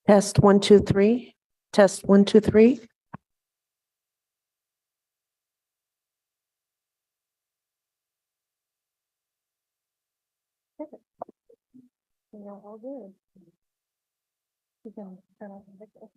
Test 1, 2, 3. Test 1, 2, 3. You're all good. You can turn off the video.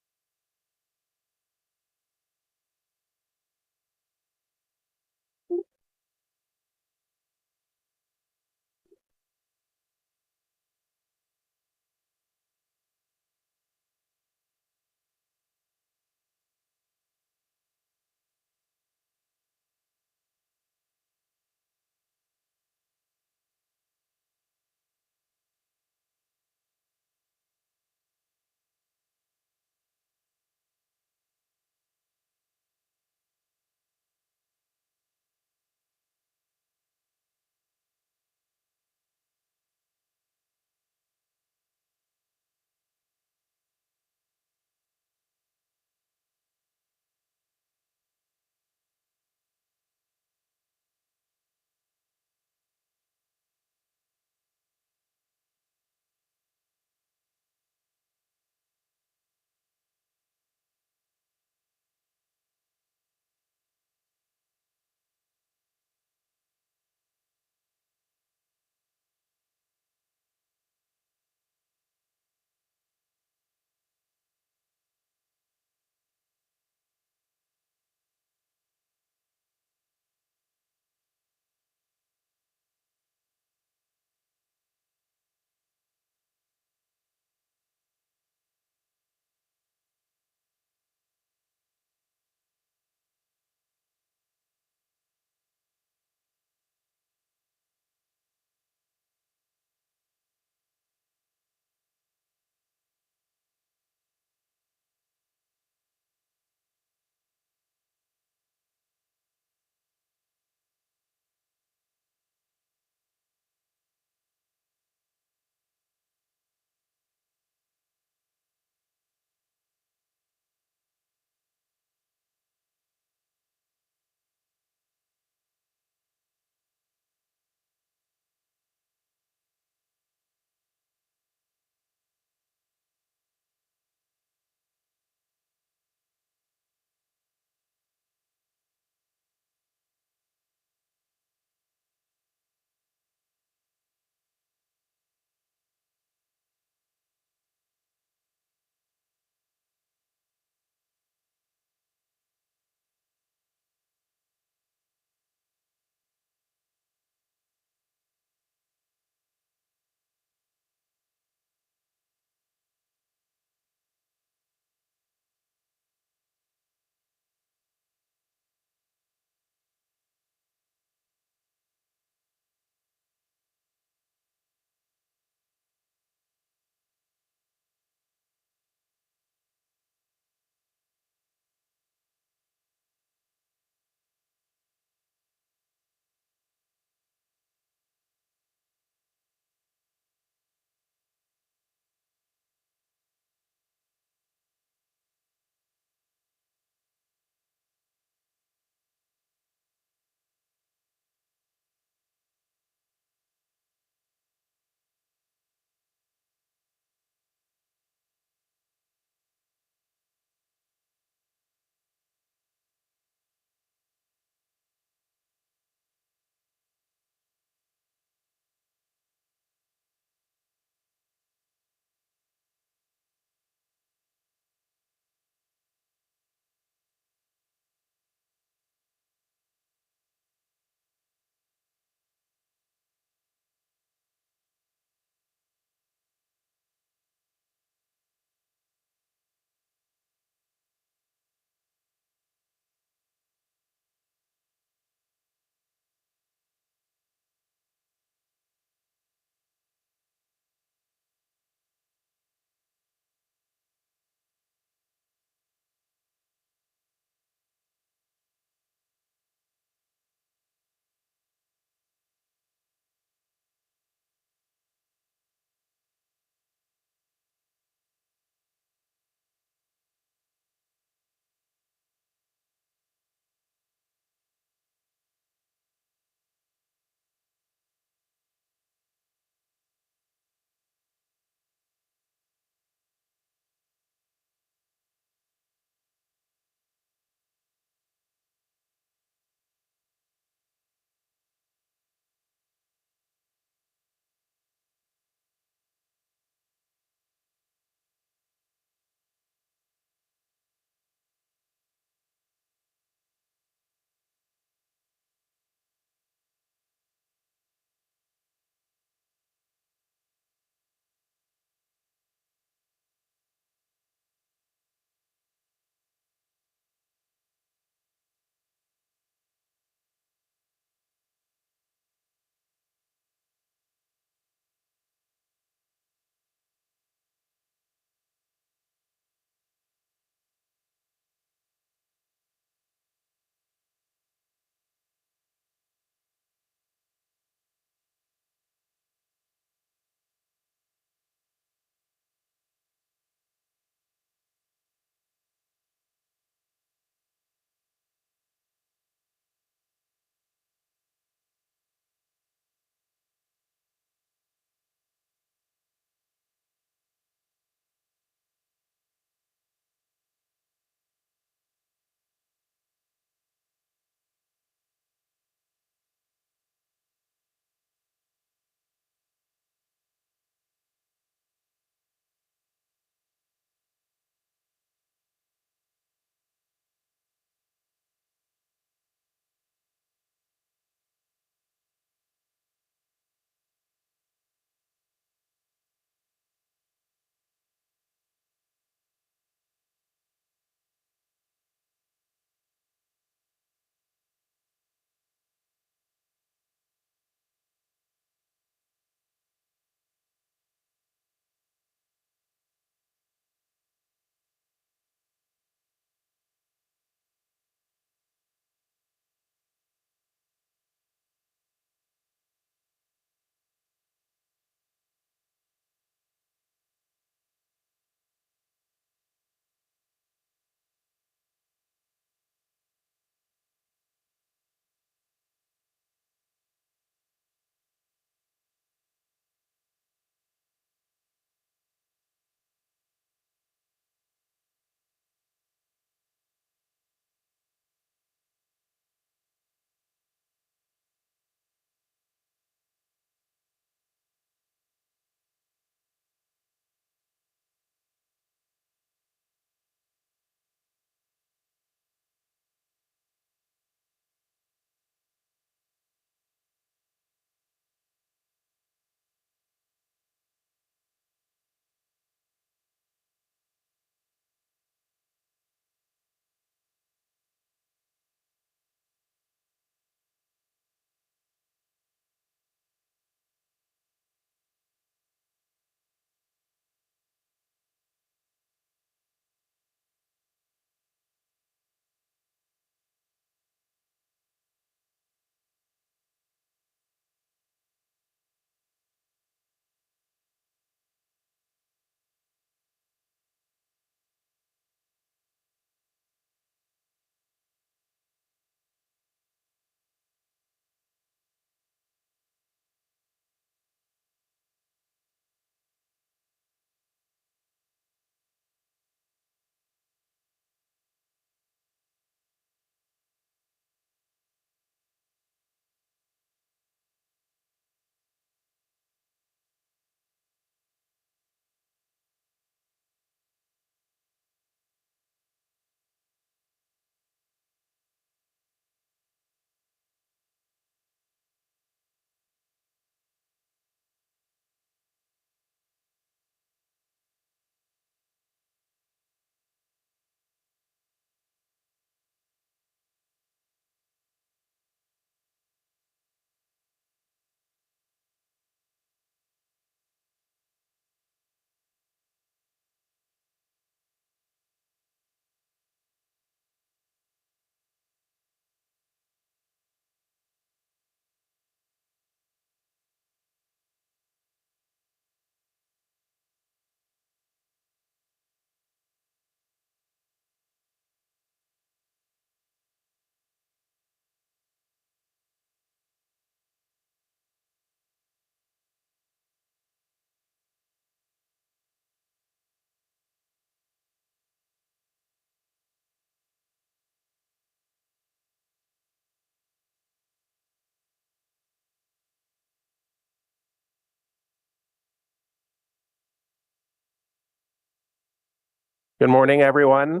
Good morning, everyone.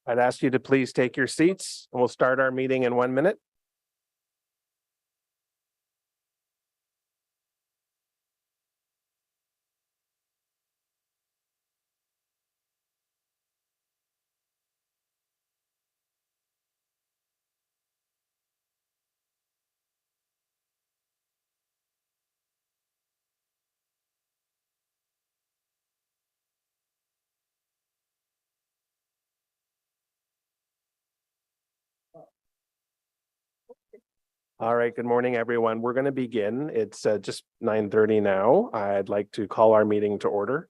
I'd ask you to please take your seats and we'll start our meeting in 1 minute. All right, good morning, everyone. We're going to begin. It's just 9:30 now. I'd like to call our meeting to order.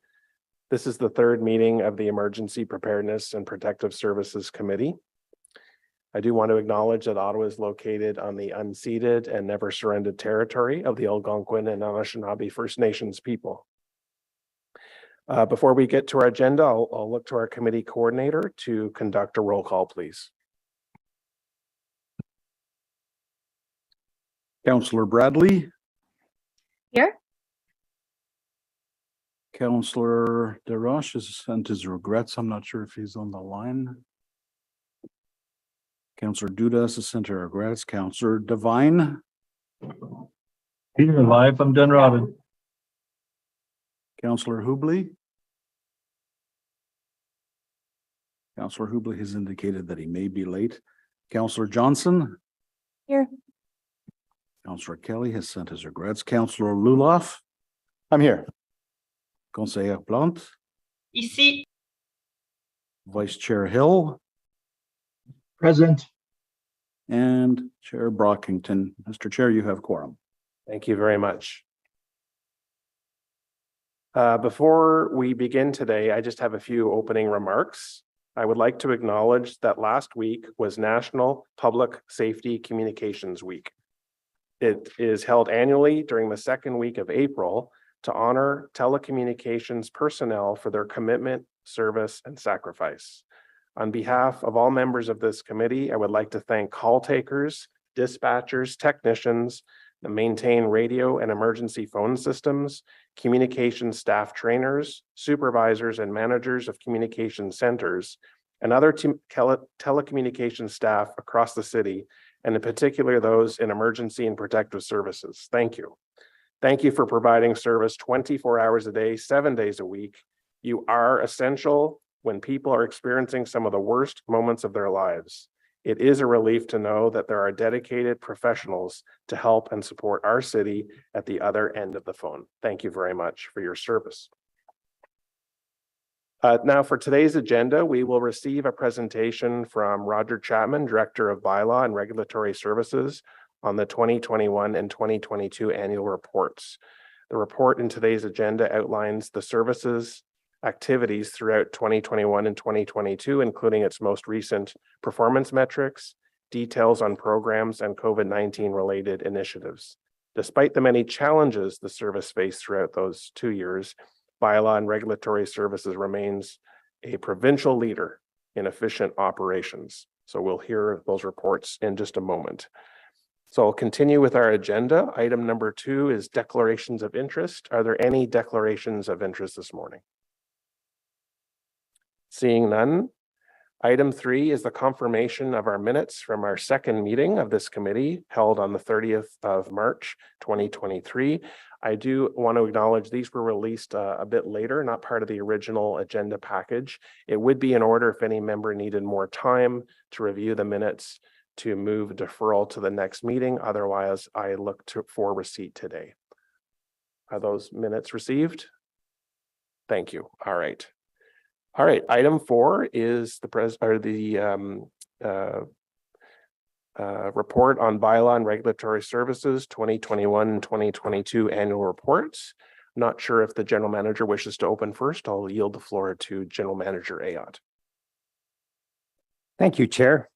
This is the third meeting of the Emergency Preparedness and Protective Services Committee. I do want to acknowledge that Ottawa is located on the unceded and never surrendered territory of the Algonquin and Anishinaabe First Nations people. Before we get to our agenda, I'll look to our committee coordinator to conduct a roll call, please. Councillor Bradley. Here. Councillor DeRoche has sent his regrets. I'm not sure if he's on the line. Councillor Dudas has sent her regrets. Councillor Devine. Here live, I'm done, Robin. Councillor Hubley. Councillor Hubley has indicated that he may be late. Councillor Johnson. Here. Councillor Kelly has sent his regrets. Councillor Luloff. I'm here. Conseillère Plante. Ici. Vice Chair Hill. Present. And Chair Brockington. Mr. Chair, you have quorum. Thank you very much. Before we begin today, I just have a few opening remarks. I would like to acknowledge that last week was National Public Safety Communications Week. It is held annually during the second week of April to honor telecommunications personnel for their commitment, service, and sacrifice. On behalf of all members of this committee, I would like to thank call takers, dispatchers, technicians that maintain radio and emergency phone systems, communication staff trainers, supervisors and managers of communication centers, and other telecommunications staff across the city, and in particular those in emergency and protective services. Thank you. Thank you for providing service 24 hours a day, 7 days a week. You are essential when people are experiencing some of the worst moments of their lives. It is a relief to know that there are dedicated professionals to help and support our city at the other end of the phone. Thank you very much for your service. Now for today's agenda, we will receive a presentation from Roger Chapman, Director of Bylaw and Regulatory Services, on the 2021 and 2022 annual reports. The report in today's agenda outlines the services activities throughout 2021 and 2022, including its most recent performance metrics, details on programs and COVID-19 related initiatives. Despite the many challenges the service faced throughout those 2 years, Bylaw and Regulatory Services remains a provincial leader in efficient operations. So we'll hear those reports in just a moment. So I'll continue with our agenda. Item number 2 is declarations of interest. Are there any declarations of interest this morning? Seeing none. Item 3 is the confirmation of our minutes from our second meeting of this committee held on the 30th of March, 2023. I do want to acknowledge these were released a bit later, not part of the original agenda package. It would be in order if any member needed more time to review the minutes to move deferral to the next meeting. Otherwise, I look for receipt today. Are those minutes received? Thank you. All right. All right. Item 4 is the report on Bylaw and Regulatory Services 2021 and 2022 annual reports. I'm not sure if the General Manager wishes to open first. I'll yield the floor to General Manager Ayotte. Thank you, Chair.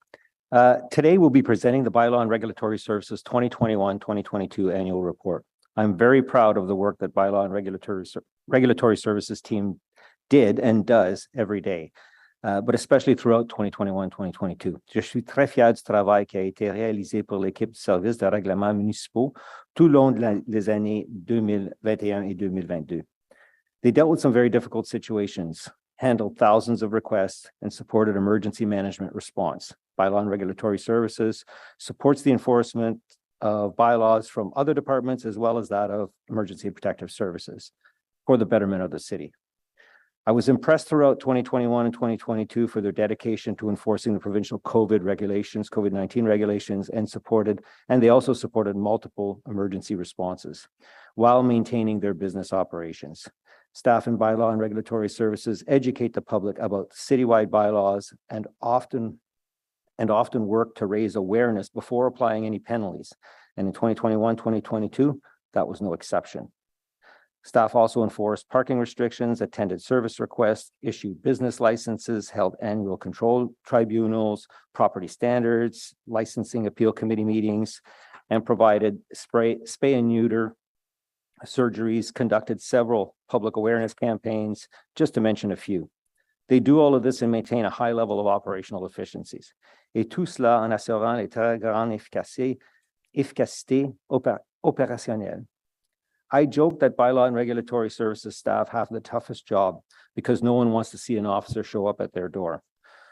Today we'll be presenting the Bylaw and Regulatory Services 2021-2022 annual report. I'm very proud of the work that Bylaw and Regulatory Services team did and does every day. but especially throughout 2021-2022. Je suis très fier du travail qui a été réalisé pour l'équipe du service de règlements municipaux tout le long des années 2021 et 2022. They dealt with some very difficult situations, handled thousands of requests, and supported emergency management response. Bylaw and Regulatory Services supports the enforcement of bylaws from other departments as well as that of Emergency and Protective Services for the betterment of the city. I was impressed throughout 2021 and 2022 for their dedication to enforcing the provincial COVID-19 regulations, and they also supported multiple emergency responses while maintaining their business operations. Staff in Bylaw and Regulatory Services educate the public about citywide bylaws and often work to raise awareness before applying any penalties. And in 2021-2022, that was no exception. Staff also enforced parking restrictions, attended service requests, issued business licenses, held annual control tribunals, property standards, licensing appeal committee meetings, and provided spay and neuter surgeries, conducted several public awareness campaigns, just to mention a few. They do all of this and maintain a high level of operational efficiencies. Et tout cela en assurant les très grandes efficacité opérationnelle. I joke that Bylaw and Regulatory Services staff have the toughest job because no one wants to see an officer show up at their door.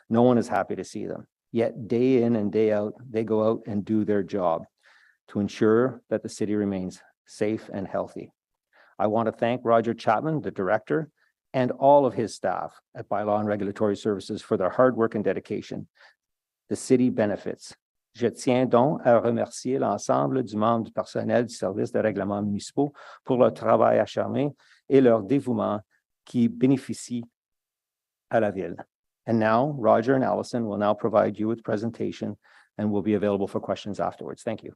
No one is happy to see them. Yet day in and day out, they go out and do their job to ensure that the city remains safe and healthy. I want to thank Roger Chapman, the director, and all of his staff at Bylaw and Regulatory Services for their hard work and dedication. The city benefits. Je tiens donc à remercier l'ensemble du membre du personnel du service de règlements municipaux pour leur travail acharné et leur dévouement qui bénéficie à la ville. And now, Roger and Allison will now provide you with presentation and will be available for questions afterwards. Thank you.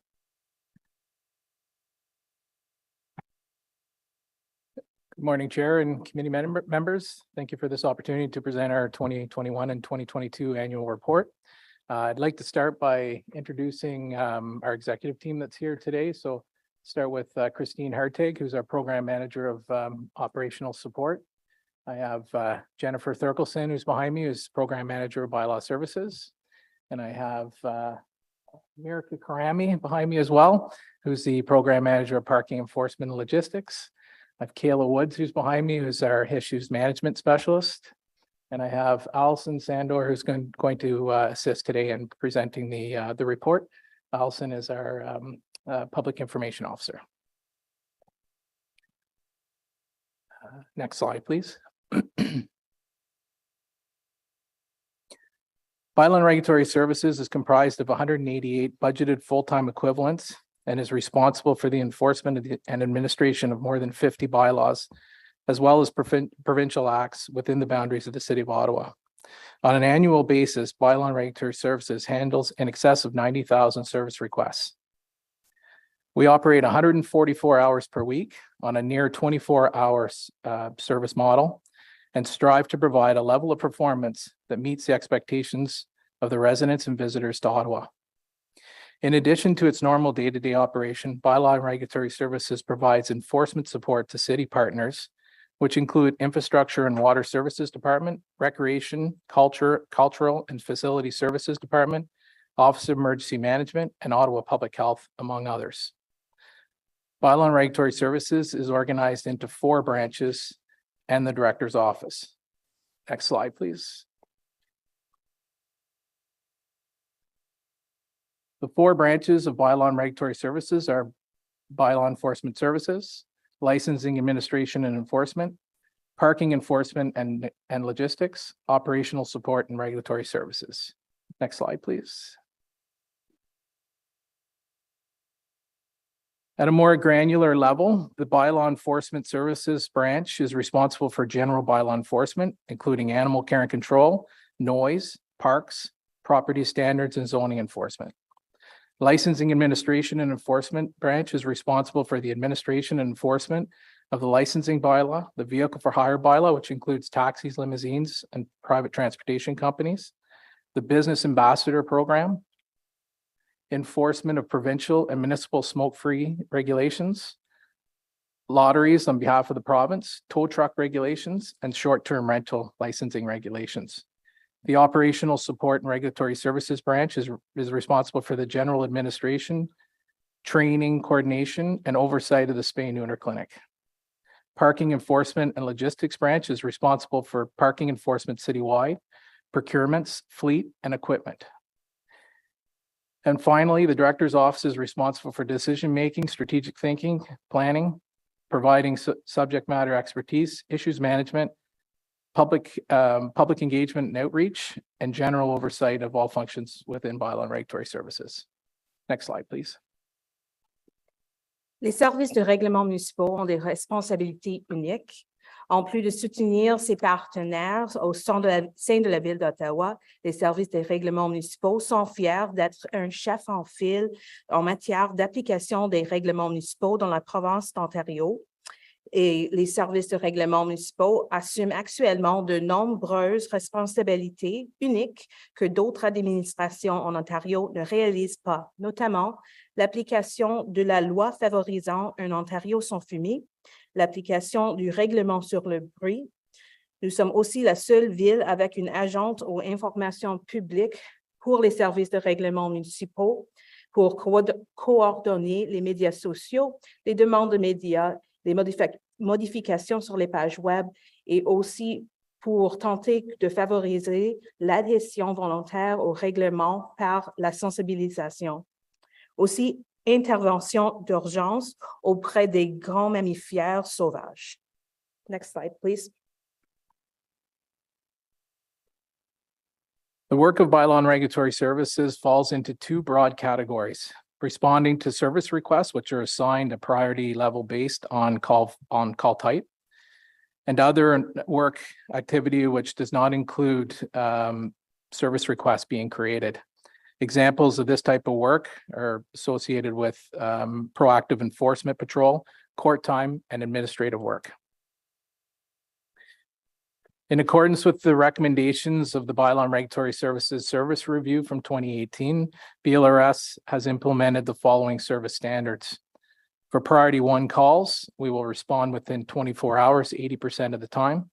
Good morning, Chair and committee members. Thank you for this opportunity to present our 2021 and 2022 annual report. I'd like to start by introducing our executive team that's here today. So start with Christine Harteg, who's our program manager of operational support. I have Jennifer Thurkelson, who's behind me, who's program manager of bylaw services. And I have Mirka Karami behind me as well, who's the program manager of parking enforcement and logistics. I have Kayla Woods, who's behind me, who's our issues management specialist. And I have Allison Sandor, who's going to assist today in presenting the report. Allison is our public information officer. Next slide, please. Bylaw and Regulatory Services is comprised of 188 budgeted full-time equivalents and is responsible for the enforcement and administration of more than 50 bylaws, as well as provincial acts within the boundaries of the City of Ottawa. On an annual basis, Bylaw and Regulatory Services handles in excess of 90,000 service requests. We operate 144 hours per week on a near 24-hour service model and strive to provide a level of performance that meets the expectations of the residents and visitors to Ottawa. In addition to its normal day-to-day operation, Bylaw and Regulatory Services provides enforcement support to city partners, which include Infrastructure and Water Services Department, Recreation, Cultural and Facility Services Department, Office of Emergency Management, and Ottawa Public Health, among others. Bylaw and Regulatory Services is organized into 4 branches and the Director's Office. Next slide, please. The 4 branches of Bylaw and Regulatory Services are Bylaw Enforcement Services, Licensing, Administration and Enforcement, Parking Enforcement and Logistics, Operational Support and Regulatory Services. Next slide, please. At a more granular level, the Bylaw Enforcement Services branch is responsible for general bylaw enforcement, including animal care and control, noise, parks, property standards, and zoning enforcement. Licensing, Administration and Enforcement branch is responsible for the administration and enforcement of the licensing bylaw, the vehicle for hire bylaw, which includes taxis, limousines, and private transportation companies, the business ambassador program, enforcement of provincial and municipal smoke-free regulations, lotteries on behalf of the province, tow truck regulations, and short-term rental licensing regulations. The Operational Support and Regulatory Services Branch is responsible for the general administration, training, coordination, and oversight of the spay-neuter clinic. Parking Enforcement and Logistics Branch is responsible for parking enforcement citywide, procurements, fleet, and equipment. And finally, the Director's Office is responsible for decision-making, strategic thinking, planning, providing subject matter expertise, issues management, public engagement and outreach, and general oversight of all functions within bylaw and regulatory services. Next slide, please. Les services de règlement municipaux ont des responsabilités uniques. En plus de soutenir ses partenaires au sein de la Ville d'Ottawa, les services des règlements municipaux sont fiers d'être un chef en file en matière d'application des règlements municipaux dans la province d'Ontario. Et les services de règlements municipaux assument actuellement de nombreuses responsabilités uniques que d'autres administrations en Ontario ne réalisent pas, notamment l'application de la loi favorisant un Ontario sans fumée, l'application du règlement sur le bruit. Nous sommes aussi la seule ville avec une agente aux informations publiques pour les services de règlement municipaux pour coordonner les médias sociaux, les demandes de médias, les modifications sur les pages web et aussi pour tenter de favoriser l'adhésion volontaire au règlement par la sensibilisation. Aussi, intervention d'urgence auprès des grands mammifères sauvages. Next slide, please. The work of bylaw and regulatory services falls into two broad categories: responding to service requests, which are assigned a priority level based on call type, and other work activity which does not include service requests being created. Examples of this type of work are associated with proactive enforcement patrol, court time, and administrative work. In accordance with the recommendations of the Bylaw and Regulatory Services Service Review from 2018, BLRS has implemented the following service standards. For priority 1 calls, we will respond within 24 hours, 80% of the time.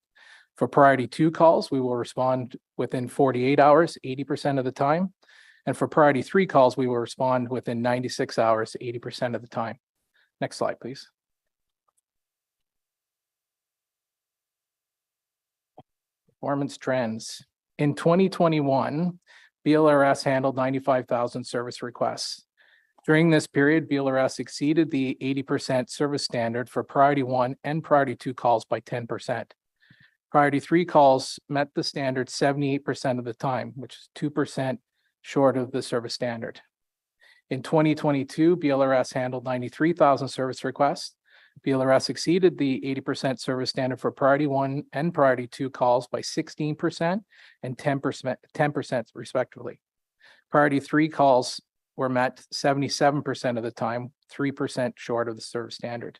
For priority 2 calls, we will respond within 48 hours, 80% of the time. And for priority 3 calls, we will respond within 96 hours, 80% of the time. Next slide, please. Performance trends. In 2021, BLRS handled 95,000 service requests. During this period, BLRS exceeded the 80% service standard for priority 1 and priority 2 calls by 10%. Priority 3 calls met the standard 78% of the time, which is 2% short of the service standard. In 2022, BLRS handled 93,000 service requests. BLRS exceeded the 80% service standard for priority 1 and priority 2 calls by 16% and 10% respectively. Priority 3 calls were met 77% of the time, 3% short of the service standard.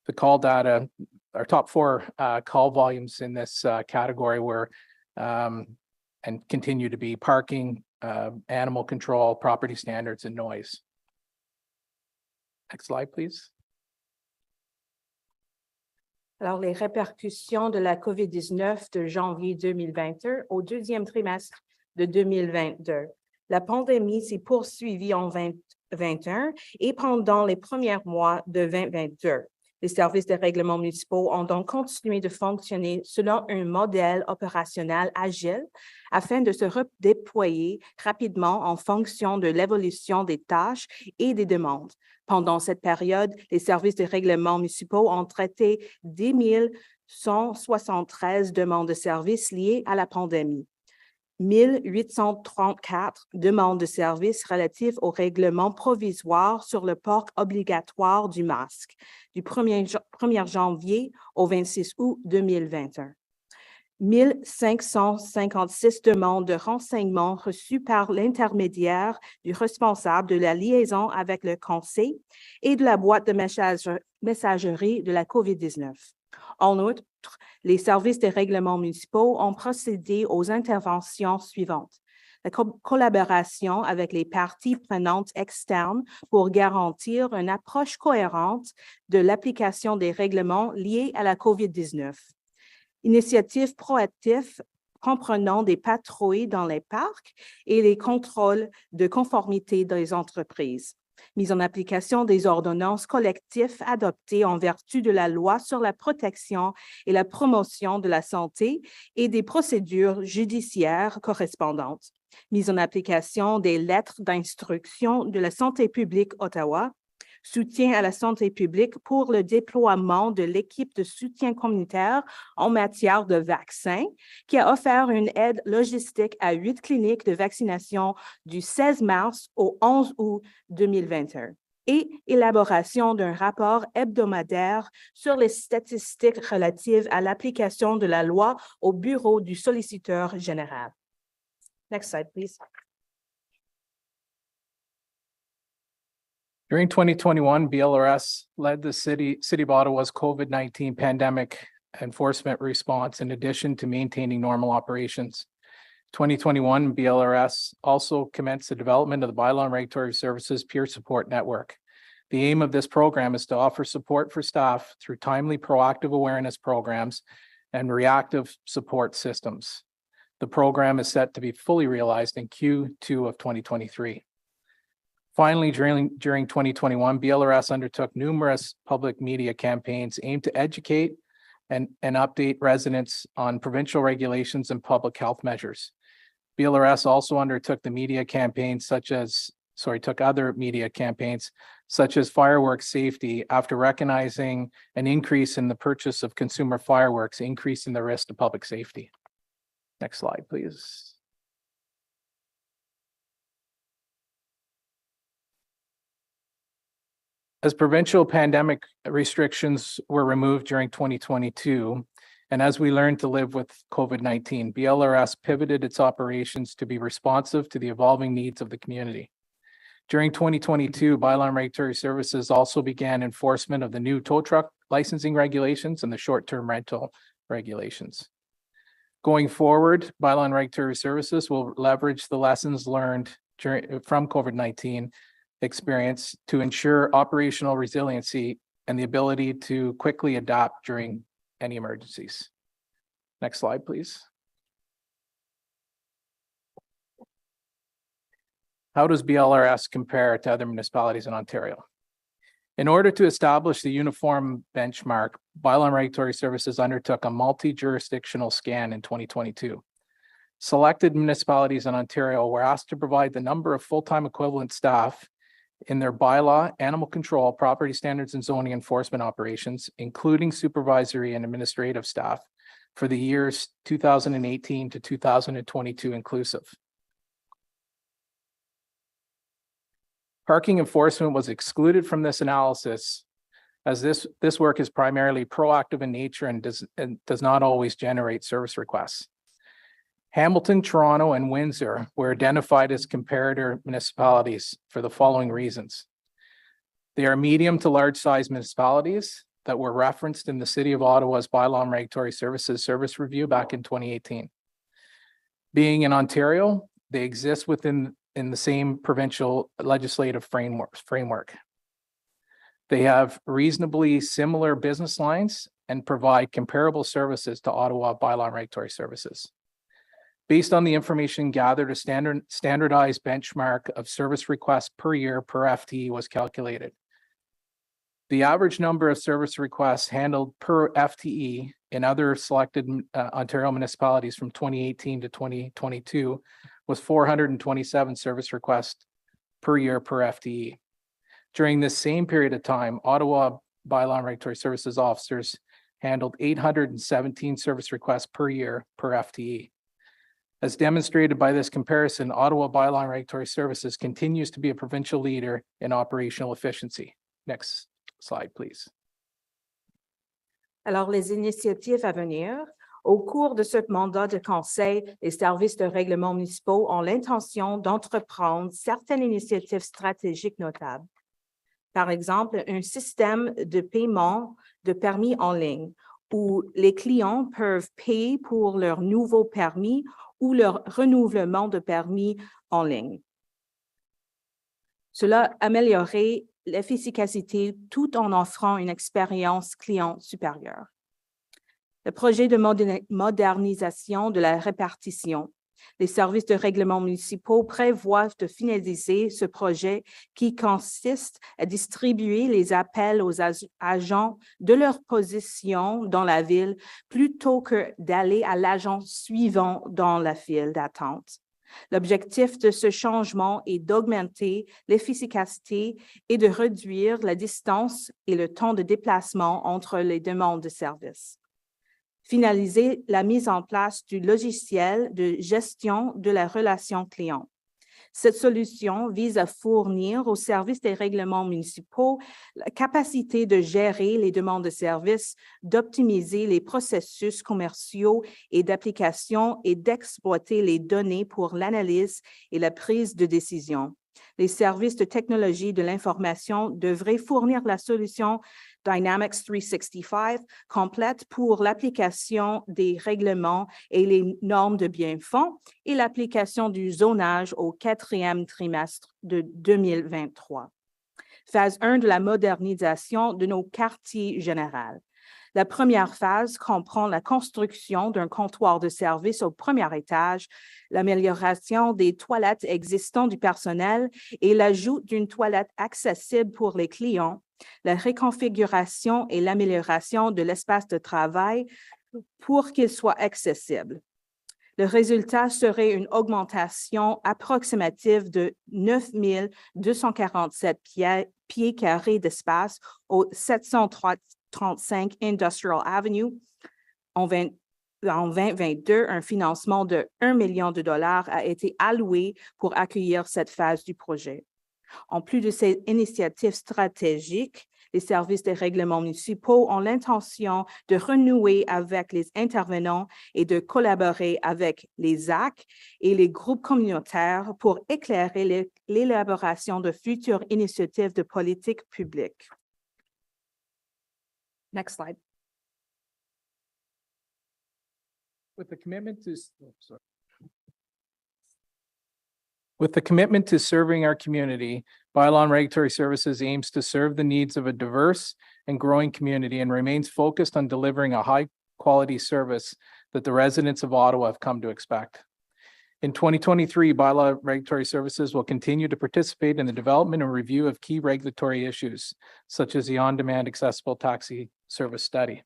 The call data, our top 4 call volumes in this category were and continue to be parking, animal control, property standards, and noise. Next slide, please. Alors, les répercussions de la COVID-19 de janvier 2021 au deuxième trimestre de 2022. La pandémie s'est poursuivie en 2021 et pendant les premiers mois de 2022. Les services de règlement municipaux ont donc continué de fonctionner selon un modèle opérationnel agile afin de se redéployer rapidement en fonction de l'évolution des tâches et des demandes. Pendant cette période, les services de règlement municipaux ont traité 10 173 demandes de services liées à la pandémie. 1834 demandes de services relatives au règlement provisoire sur le port obligatoire du masque du 1er janvier au 26 août 2021. 1556 demandes de renseignements reçues par l'intermédiaire du responsable de la liaison avec le conseil et de la boîte de messagerie de la COVID-19. En outre, les services des règlements municipaux ont procédé aux interventions suivantes. La collaboration avec les parties prenantes externes pour garantir une approche cohérente de l'application des règlements liés à la COVID-19. Initiatives comprenant des patrouilles dans les parcs et les contrôles de conformité des entreprises. Mise en application des ordonnances collectives adoptées en vertu de la loi sur la protection et la promotion de la santé et des procédures judiciaires correspondantes. Mise en application des lettres d'instruction de la santé publique Ottawa, soutien à la santé publique pour le déploiement de l'équipe de soutien communautaire en matière de vaccins, qui a offert une aide logistique à 8 cliniques de vaccination du 16 mars au 11 août 2021. Et élaboration d'un rapport hebdomadaire sur les statistiques relatives à l'application de la loi au bureau du solliciteur général. Next slide, please. During 2021, BLRS led the City of Ottawa's COVID-19 pandemic enforcement response in addition to maintaining normal operations. 2021, BLRS also commenced the development of the Bylaw and Regulatory Services Peer Support Network. The aim of this program is to offer support for staff through timely proactive awareness programs and reactive support systems. The program is set to be fully realized in Q2 of 2023. Finally, during 2021, BLRS undertook numerous public media campaigns aimed to educate and update residents on provincial regulations and public health measures. BLRS also undertook other media campaigns such as fireworks safety after recognizing an increase in the purchase of consumer fireworks, increasing the risk to public safety. Next slide, please. As provincial pandemic restrictions were removed during 2022, and as we learned to live with COVID-19, BLRS pivoted its operations to be responsive to the evolving needs of the community. During 2022, Bylaw and Regulatory Services also began enforcement of the new tow truck licensing regulations and the short-term rental regulations. Going forward, Bylaw and Regulatory Services will leverage the lessons learned from COVID-19 experience to ensure operational resiliency and the ability to quickly adapt during any emergencies. Next slide, please. How does BLRS compare to other municipalities in Ontario? In order to establish the uniform benchmark, Bylaw and Regulatory Services undertook a multi-jurisdictional scan in 2022. Selected municipalities in Ontario were asked to provide the number of full-time equivalent staff in their bylaw, animal control, property standards, and zoning enforcement operations, including supervisory and administrative staff, for the years 2018 to 2022 inclusive. Parking enforcement was excluded from this analysis, as this work is primarily proactive in nature and does not always generate service requests. Hamilton, Toronto, and Windsor were identified as comparator municipalities for the following reasons. They are medium to large size municipalities that were referenced in the City of Ottawa's Bylaw and Regulatory Services Service Review back in 2018. Being in Ontario, they exist within the same provincial legislative framework. They have reasonably similar business lines and provide comparable services to Ottawa Bylaw and Regulatory Services. Based on the information gathered, a standardized benchmark of service requests per year per FTE was calculated. The average number of service requests handled per FTE in other selected Ontario municipalities from 2018 to 2022 was 427 service requests per year per FTE. During this same period of time, Ottawa Bylaw and Regulatory Services officers handled 817 service requests per year per FTE. As demonstrated by this comparison, Ottawa Bylaw and Regulatory Services continues to be a provincial leader in operational efficiency. Next slide, please. Alors, les initiatives à venir. Au cours de ce mandat de conseil, les services de règlement municipaux ont l'intention d'entreprendre certaines initiatives stratégiques notables. Par exemple, un système de paiement de permis en ligne où les clients peuvent payer pour leur nouveau permis ou leur renouvellement de permis en ligne. Cela améliorerait l'efficacité tout en offrant une expérience client supérieure. Le projet de modernisation de la répartition. Les services de règlement municipaux prévoient de finaliser ce projet qui consiste à distribuer les appels aux agents de leur position dans la ville plutôt que d'aller à l'agent suivant dans la file d'attente. L'objectif de ce changement est d'augmenter l'efficacité et de réduire la distance et le temps de déplacement entre les demandes de services. Finaliser la mise en place du logiciel de gestion de la relation client. Cette solution vise à fournir au service des règlements municipaux la capacité de gérer les demandes de services, d'optimiser les processus commerciaux et d'application et d'exploiter les données pour l'analyse et la prise de décision. Les services de technologie de l'information devraient fournir la solution Dynamics 365 complète pour l'application des règlements et les normes de biens-fonds et l'application du zonage au 4e trimestre de 2023. Phase 1 de la modernisation de nos quartiers généraux. La première phase comprend la construction d'un comptoir de service au premier étage, l'amélioration des toilettes existantes du personnel et l'ajout d'une toilette accessible pour les clients, la réconfiguration et l'amélioration de l'espace de travail pour qu'il soit accessible. Le résultat serait une augmentation approximative de 9 247 pieds carrés d'espace au 735 Industrial Avenue. En 2022, un financement de 1 million de dollars a été alloué pour accueillir cette phase du projet. En plus de ces initiatives stratégiques, les services des règlements municipaux ont l'intention de renouer avec les intervenants et de collaborer avec les AC et les groupes communautaires pour éclairer l'élaboration de futures initiatives de politique publique. Next slide. With the commitment to serving our community, Bylaw and Regulatory Services aims to serve the needs of a diverse and growing community and remains focused on delivering a high-quality service that the residents of Ottawa have come to expect. In 2023, Bylaw and Regulatory Services will continue to participate in the development and review of key regulatory issues, such as the on-demand accessible taxi service study.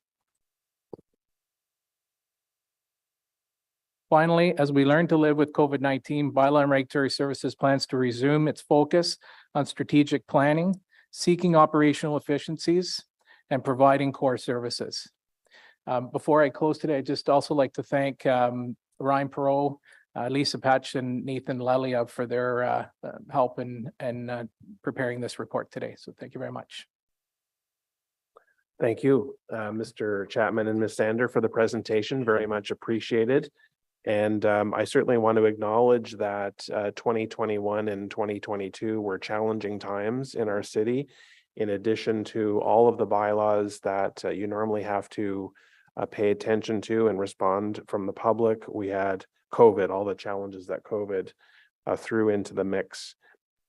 Finally, as we learn to live with COVID-19, Bylaw and Regulatory Services plans to resume its focus on strategic planning, seeking operational efficiencies, and providing core services. Before I close today, I'd just also like to thank Ryan Perot, Lisa Patch, and Nathan Lelia for their help in preparing this report today. So thank you very much. Thank you, Mr. Chapman and Ms. Sander, for the presentation. Very much appreciated. And I certainly want to acknowledge that 2021 and 2022 were challenging times in our city. In addition to all of the bylaws that you normally have to pay attention to and respond from the public, we had COVID, all the challenges that COVID threw into the mix.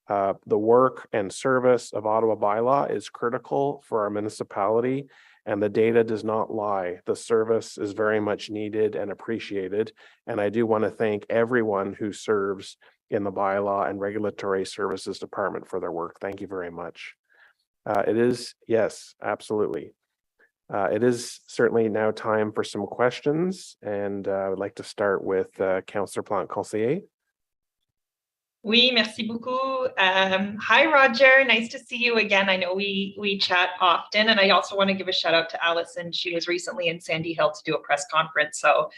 The work and service of Ottawa Bylaw is critical for our municipality, and the data does not lie. The service is very much needed and appreciated. And I do want to thank everyone who serves in the Bylaw and Regulatory Services Department for their work. Thank you very much. It is, yes, absolutely. It is certainly now time for some questions, and I would like to start with Councillor Plante-Conseiller. Oui, merci beaucoup. Hi, Roger. Nice to see you again. I know we chat often, and I also want to give a shout out to Allison. She was recently in Sandy Hill to do a press conference, so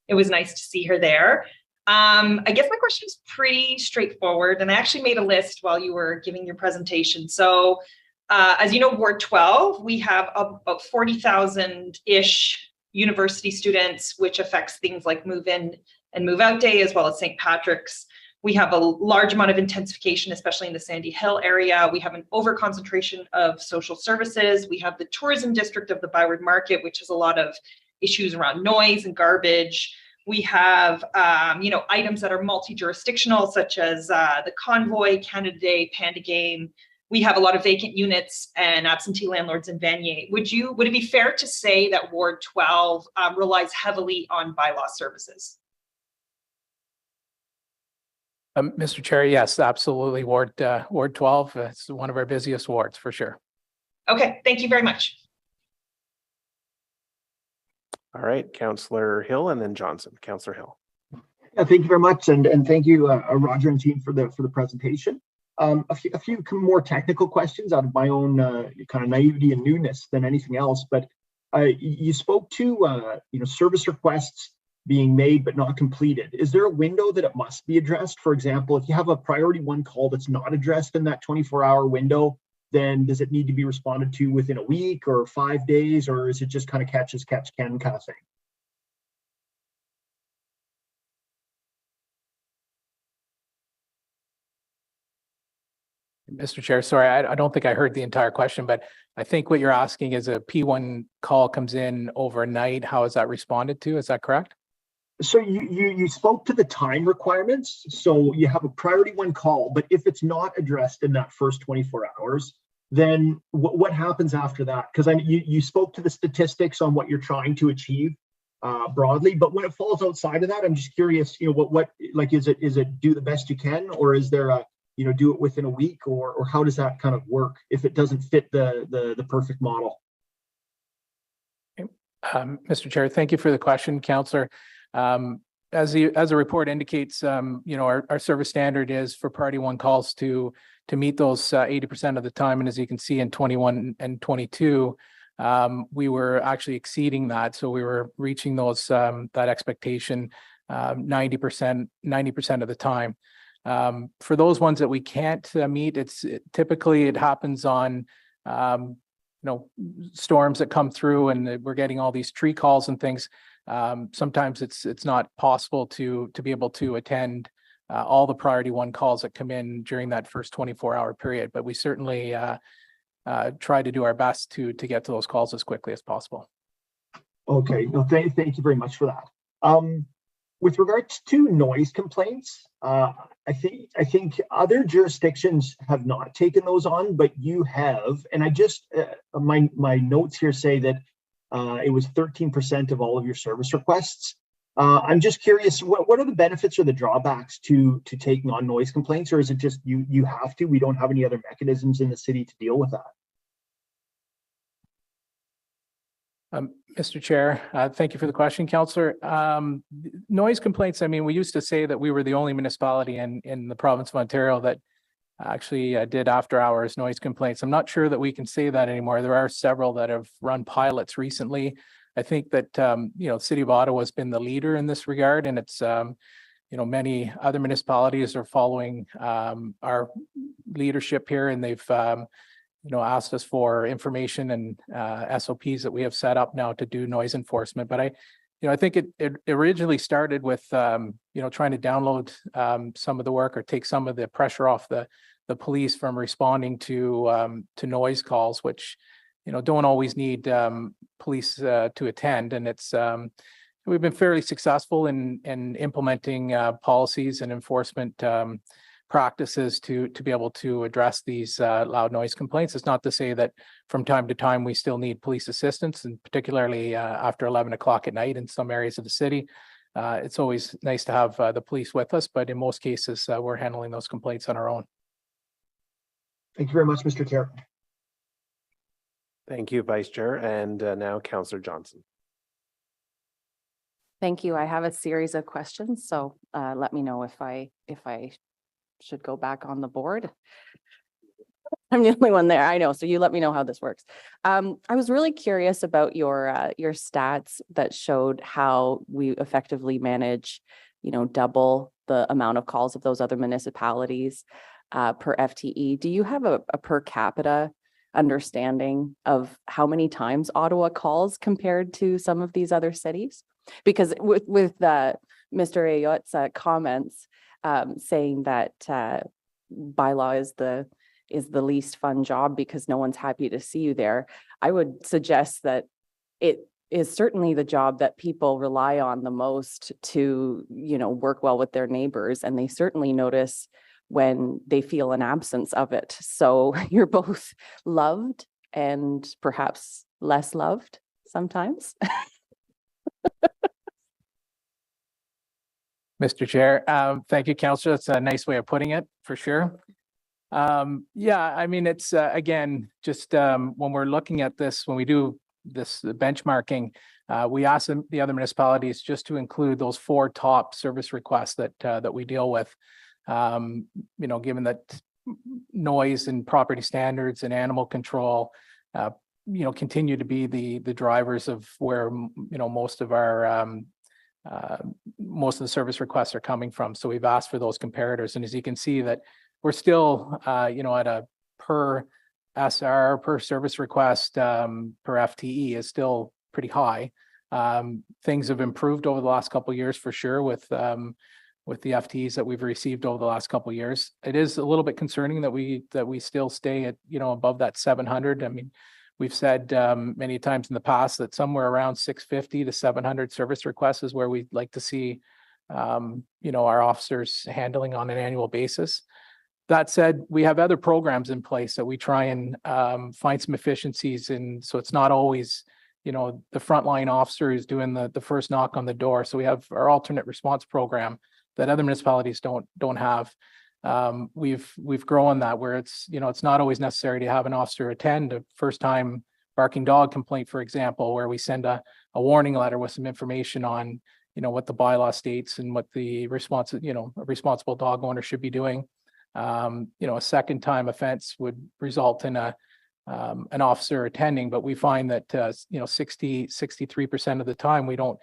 it was nice to see her there. I guess my question is pretty straightforward, and I actually made a list while you were giving your presentation. So, as you know, Ward 12, we have about 40,000-ish university students, which affects things like move-in and move-out day, as well as St. Patrick's. We have a large amount of intensification, especially in the Sandy Hill area. We have an over-concentration of social services. We have the tourism district of the Byward Market, which has a lot of issues around noise and garbage. We have, items that are multi-jurisdictional, such as the Convoy, Canada Day, Panda Game. we have a lot of vacant units and absentee landlords in Vanier. Would it be fair to say that Ward 12 relies heavily on bylaw services? Mr. Chair, yes, absolutely. Ward 12, it's one of our busiest wards for sure. Okay, thank you very much. All right, Councillor Hill and then Johnson. Councillor Hill. Yeah, thank you very much, and thank you, Roger and team, for the presentation. A few more technical questions out of my own kind of naivety and newness than anything else. But you spoke to service requests being made but not completed. Is there a window that it must be addressed? For example, if you have a priority 1 call that's not addressed in that 24-hour window, then does it need to be responded to within a week or 5 days, or is it just kind of catch as catch can kind of thing? Mr. Chair, sorry, I don't think I heard the entire question, but I think what you're asking is a P1 call comes in overnight. How is that responded to? Is that correct? So you spoke to the time requirements. So you have a priority 1 call, but if it's not addressed in that first 24 hours, then what happens after that? Because you spoke to the statistics on what you're trying to achieve broadly, but when it falls outside of that, I'm just curious, what like, is it do the best you can, or is there a, do it within a week, or how does that kind of work if it doesn't fit the perfect model? Mr. Chair, thank you for the question, Councillor. As the report indicates, our service standard is for priority 1 calls to meet those 80% of the time. And as you can see in 21 and 22, we were actually exceeding that. So we were reaching those that expectation 90% of the time. For those ones that we can't meet, typically it happens on storms that come through, and we're getting all these tree calls and things. Sometimes it's not possible to be able to attend all the priority 1 calls that come in during that first 24-hour period, but we certainly try to do our best to get to those calls as quickly as possible. Okay, no, thank you very much for that. With regards to noise complaints, I think other jurisdictions have not taken those on, but you have. And I just my notes here say that it was 13% of all of your service requests. I'm just curious, what are the benefits or the drawbacks to taking on noise complaints, or is it just you have to? We don't have any other mechanisms in the city to deal with that. Mr. Chair, thank you for the question, Councillor. Noise complaints, I mean, we used to say that we were the only municipality in the province of Ontario that actually did after hours noise complaints. I'm not sure that we can say that anymore. There are several that have run pilots recently. I think that, the City of Ottawa has been the leader in this regard, and it's, many other municipalities are following our leadership here, and they've asked us for information and SOPs that we have set up now to do noise enforcement. But I think it originally started with, trying to download some of the work or take some of the pressure off the police from responding to noise calls, which, don't always need police to attend. And it's, we've been fairly successful in implementing policies and enforcement practices to be able to address these loud noise complaints. It's not to say that from time to time we still need police assistance, and particularly after 11 o'clock at night in some areas of the city. It's always nice to have the police with us, but in most cases we're handling those complaints on our own. Thank you very much, Mr. Chair. Thank you, Vice Chair. And now Councillor Johnson. Thank you. I have a series of questions, so let me know if I should go back on the board. I'm the only one there, I know, so you let me know how this works. I was really curious about your stats that showed how we effectively manage, double the amount of calls of those other municipalities per FTE. Do you have a per capita understanding of how many times Ottawa calls compared to some of these other cities? Because with Mr. Ayotte's comments saying that bylaw is the least fun job because no one's happy to see you there, I would suggest that it is certainly the job that people rely on the most to, work well with their neighbors, and they certainly notice when they feel an absence of it. So you're both loved and perhaps less loved sometimes. Mr. Chair, thank you, Councillor. That's a nice way of putting it, for sure. Yeah, I mean, it's again, just when we're looking at this, when we do this benchmarking, we ask the other municipalities just to include those 4 top service requests that we deal with. You know, given that noise and property standards and animal control, you know, continue to be the drivers of where, you know, most of the service requests are coming from. So we've asked for those comparators. And as you can see that we're still, you know, at a per SR, per service request, per FTE is still pretty high. Things have improved over the last couple of years for sure with the FTEs that we've received over the last couple of years. It is a little bit concerning that we still stay at, you know, above that 700. I mean, we've said many times in the past that somewhere around 650 to 700 service requests is where we'd like to see, you know, our officers handling on an annual basis. That said, we have other programs in place that we try and find some efficiencies in. So it's not always, you know, the frontline officer who's doing the first knock on the door. So we have our alternate response program that other municipalities don't have. We've grown that where it's, you know, it's not always necessary to have an officer attend a first time barking dog complaint, for example, where we send a warning letter with some information on, you know, what the bylaw states and what the a responsible dog owner should be doing. You know, a second time offense would result in an officer attending, but we find that, you know, 63% of the time, we don't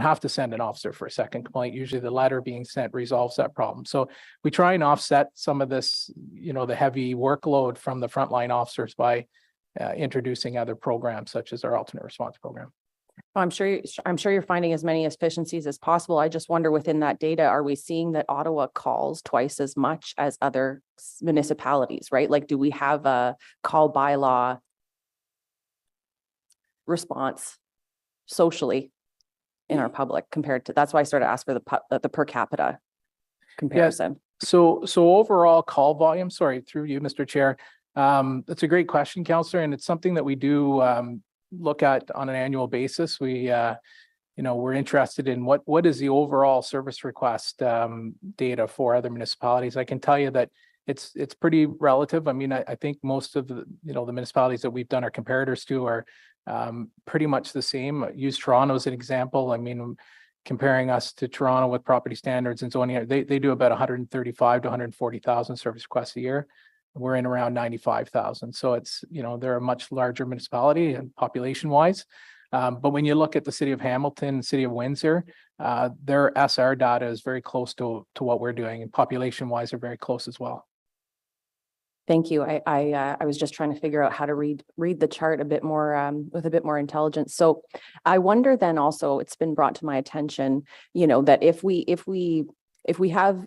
have to send an officer for a second complaint. Usually the letter being sent resolves that problem. So we try and offset some of this, you know, the heavy workload from the frontline officers by introducing other programs such as our alternate response program. I'm sure you're finding as many efficiencies as possible. I just wonder within that data, are we seeing that Ottawa calls twice as much as other municipalities, right? Like, do we have a call bylaw response socially in our public compared to, that's why I started asking for the per capita comparison. So overall call volume, sorry, through you, Mr. Chair. That's a great question, Councillor, and it's something that we do look at on an annual basis. We, you know, we're interested in what is the overall service request data for other municipalities. I can tell you that it's pretty relative. I mean, I think most of the, you know, the municipalities that we've done our comparators to are pretty much the same. Use Toronto as an example. I mean, comparing us to Toronto with property standards and zoning, they do about 135 to 140,000 service requests a year. We're in around 95,000. So it's, you know, they're a much larger municipality and population wise. But when you look at the city of Hamilton, city of Windsor, their SR data is very close to what we're doing, and population wise are very close as well. Thank you. I was just trying to figure out how to read the chart a bit more with a bit more intelligence. So I wonder then also, it's been brought to my attention, you know, that if we have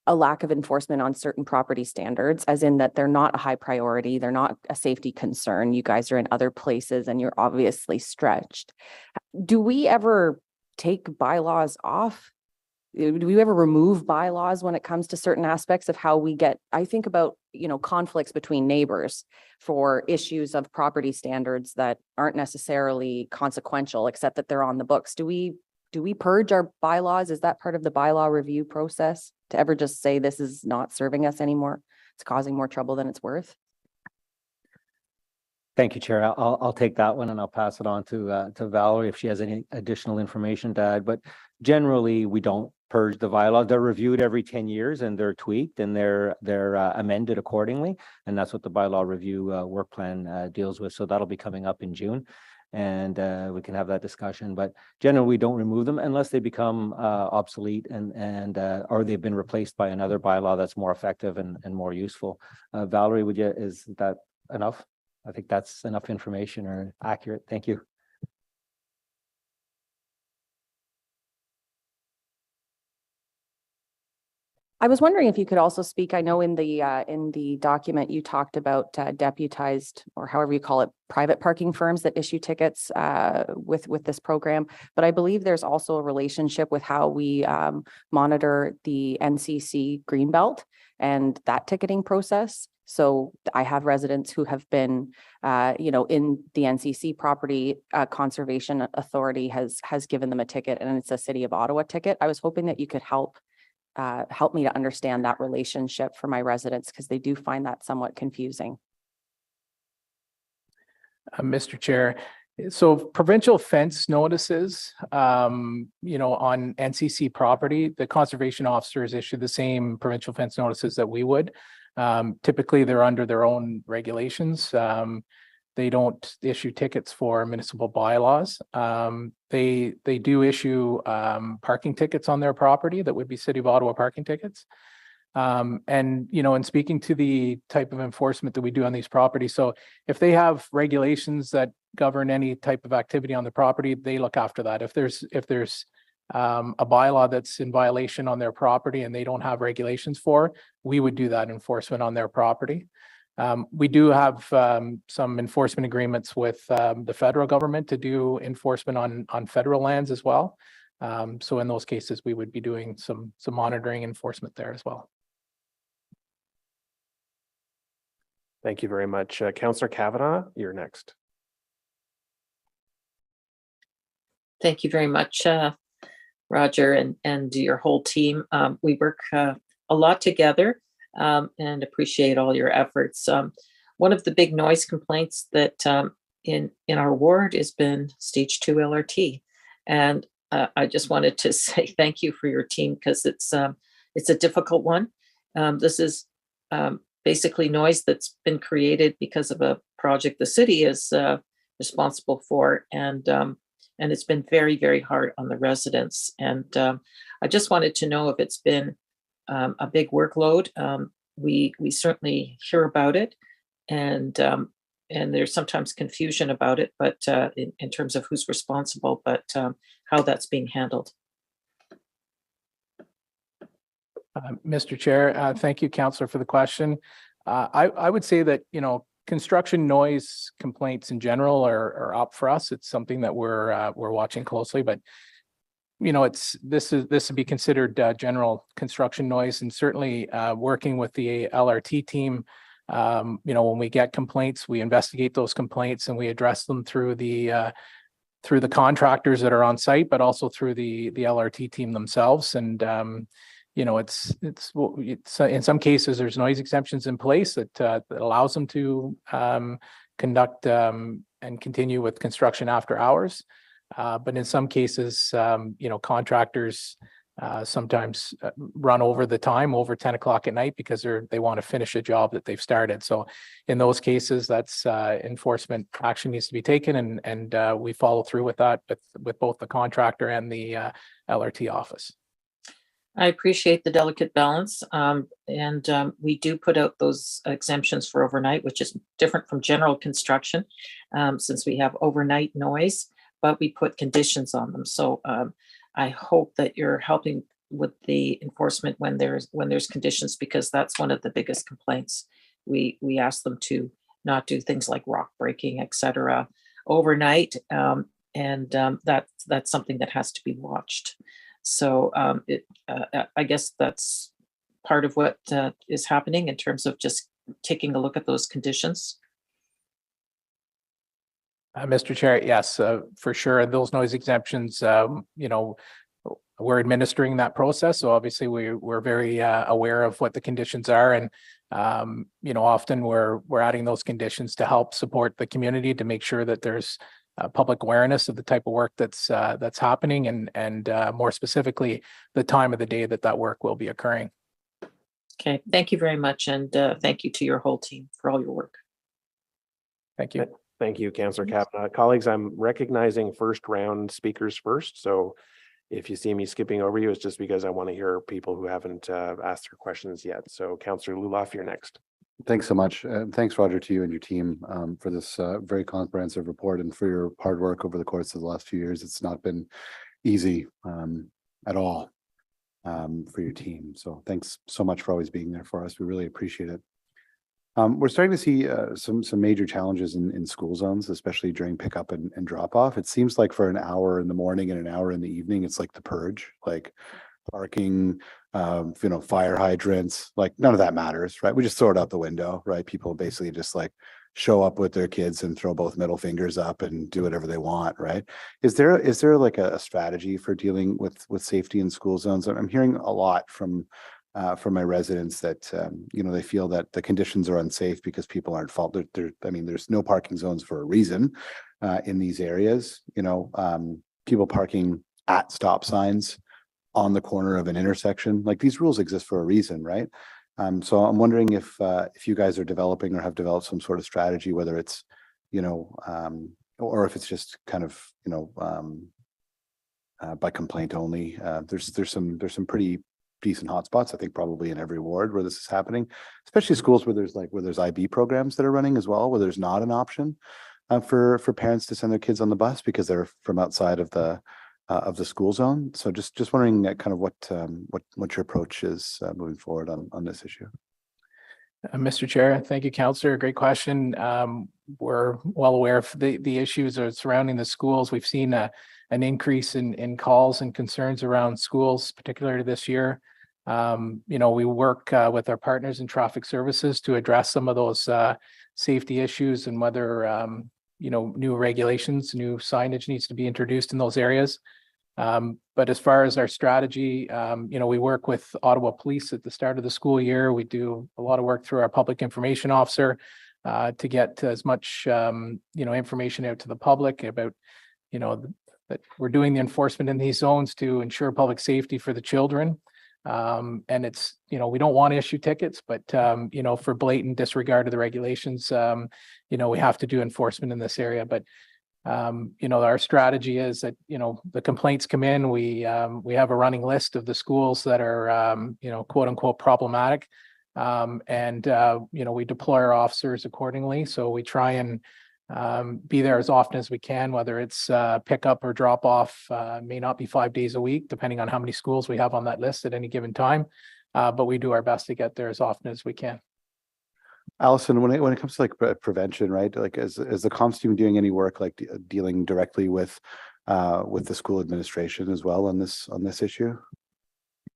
a lack of enforcement on certain property standards, as in that they're not a high priority, they're not a safety concern, you guys are in other places and you're obviously stretched. Do we ever take bylaws off? Do we ever remove bylaws when it comes to certain aspects of how we get, I think about, you know, conflicts between neighbors for issues of property standards that aren't necessarily consequential, except that they're on the books. Do we purge our bylaws? Is that part of the bylaw review process to ever just say this is not serving us anymore? It's causing more trouble than it's worth. Thank you, Chair. I'll take that one and I'll pass it on to Valerie if she has any additional information to add. But generally, we don't purge the bylaws. They're reviewed every 10 years and they're tweaked and they're amended accordingly. And that's what the bylaw review work plan deals with. So that'll be coming up in June. And we can have that discussion, but generally we don't remove them unless they become obsolete and or they've been replaced by another bylaw that's more effective and more useful. Valerie, is that enough? I think that's enough information or accurate. Thank you. I was wondering if you could also speak, I know in the document you talked about deputized, or however you call it, private parking firms that issue tickets with this program. But I believe there's also a relationship with how we monitor the NCC Greenbelt and that ticketing process. So I have residents who have been, in the NCC property conservation authority has given them a ticket, and it's a City of Ottawa ticket. I was hoping that you could help me to understand that relationship for my residents, because they do find that somewhat confusing. Mr. Chair, so provincial fence notices, on NCC property, the conservation officers issue the same provincial fence notices that we would. Typically, they're under their own regulations. They don't issue tickets for municipal bylaws. They do issue parking tickets on their property that would be City of Ottawa parking tickets. In speaking to the type of enforcement that we do on these properties, so if they have regulations that govern any type of activity on the property, they look after that. If there's a bylaw that's in violation on their property and they don't have regulations for, we would do that enforcement on their property. We do have some enforcement agreements with the federal government to do enforcement on federal lands as well. So in those cases, we would be doing some monitoring enforcement there as well. Thank you very much. Councillor Kavanagh, you're next. Thank you very much, Roger, and your whole team. We work a lot together and appreciate all your efforts. One of the big noise complaints that in our ward has been stage 2 LRT. And I just wanted to say thank you for your team, because it's a difficult one. This is basically noise that's been created because of a project the city is responsible for, and it's been very, very hard on the residents. And I just wanted to know if it's been a big workload. We certainly hear about it, and there's sometimes confusion about it, but in terms of who's responsible, but how that's being handled. Mr. Chair, thank you, Councillor, for the question. I would say that, construction noise complaints in general are up for us. It's something that we're watching closely, but this would be considered general construction noise, and certainly working with the LRT team. When we get complaints, we investigate those complaints and we address them through the contractors that are on site, but also through the LRT team themselves. And it's in some cases there's noise exemptions in place that allows them to conduct and continue with construction after hours. But in some cases, contractors sometimes run over the time, over 10 o'clock at night, because they want to finish a job that they've started. So in those cases, that's enforcement action needs to be taken, and we follow through with that with both the contractor and the LRT office. I appreciate the delicate balance, and we do put out those exemptions for overnight, which is different from general construction, since we have overnight noise, but we put conditions on them. So I hope that you're helping with the enforcement when there's conditions, because that's one of the biggest complaints. We ask them to not do things like rock breaking, etc., overnight, and that's something that has to be watched. So I guess that's part of what is happening in terms of just taking a look at those conditions. Mr. Chair, yes, for sure. Those noise exemptions, we're administering that process. So obviously we're very aware of what the conditions are. And, often we're adding those conditions to help support the community, to make sure that there's public awareness of the type of work that's happening, and more specifically, the time of the day that work will be occurring. Okay, thank you very much. And thank you to your whole team for all your work. Thank you. Thank you, Councillor Kavanagh. Colleagues, I'm recognizing first round speakers first. So if you see me skipping over you, it's just because I want to hear people who haven't asked their questions yet. So Councillor Luloff, you're next. Thanks so much. Thanks, Roger, to you and your team for this very comprehensive report, and for your hard work over the course of the last few years. It's not been easy at all. for your team. So thanks so much for always being there for us. We really appreciate it. We're starting to see some major challenges in school zones, especially during pickup and drop off. It seems like for an hour in the morning and an hour in the evening, it's like the purge, like parking, fire hydrants, like none of that matters, right? We just throw it out the window, right? People basically just like show up with their kids and throw both middle fingers up and do whatever they want, right? Is there like a strategy for dealing with safety in school zones? I'm hearing a lot from my residents that they feel that the conditions are unsafe because people aren't there's no parking zones for a reason in these areas. People parking at stop signs on the corner of an intersection, like these rules exist for a reason, right? So I'm wondering if you guys are developing or have developed some sort of strategy, whether it's or if it's just kind of by complaint only. There's some pretty decent hotspots, I think probably in every ward where this is happening, especially schools where there's IB programs that are running as well, where there's not an option for parents to send their kids on the bus because they're from outside of the school zone. So just wondering kind of what your approach is moving forward on this issue. Mr. Chair, thank you, Councillor. Great question. We're well aware of the issues surrounding the schools. We've seen an increase in calls and concerns around schools, particularly this year. We work with our partners in traffic services to address some of those safety issues and whether new regulations, new signage needs to be introduced in those areas. But as far as our strategy, we work with Ottawa Police at the start of the school year. We do a lot of work through our public information officer to get as much information out to the public about that we're doing the enforcement in these zones to ensure public safety for the children. And it's, we don't want to issue tickets, but, for blatant disregard of the regulations, we have to do enforcement in this area. But, our strategy is that, the complaints come in, we have a running list of the schools that are, quote unquote problematic. And we deploy our officers accordingly. So we try and be there as often as we can, whether it's pick up or drop off. May not be 5 days a week, depending on how many schools we have on that list at any given time. But we do our best to get there as often as we can. Allison, when it comes to like prevention, right? Like, is the comms team doing any work like dealing directly with the school administration as well on this issue?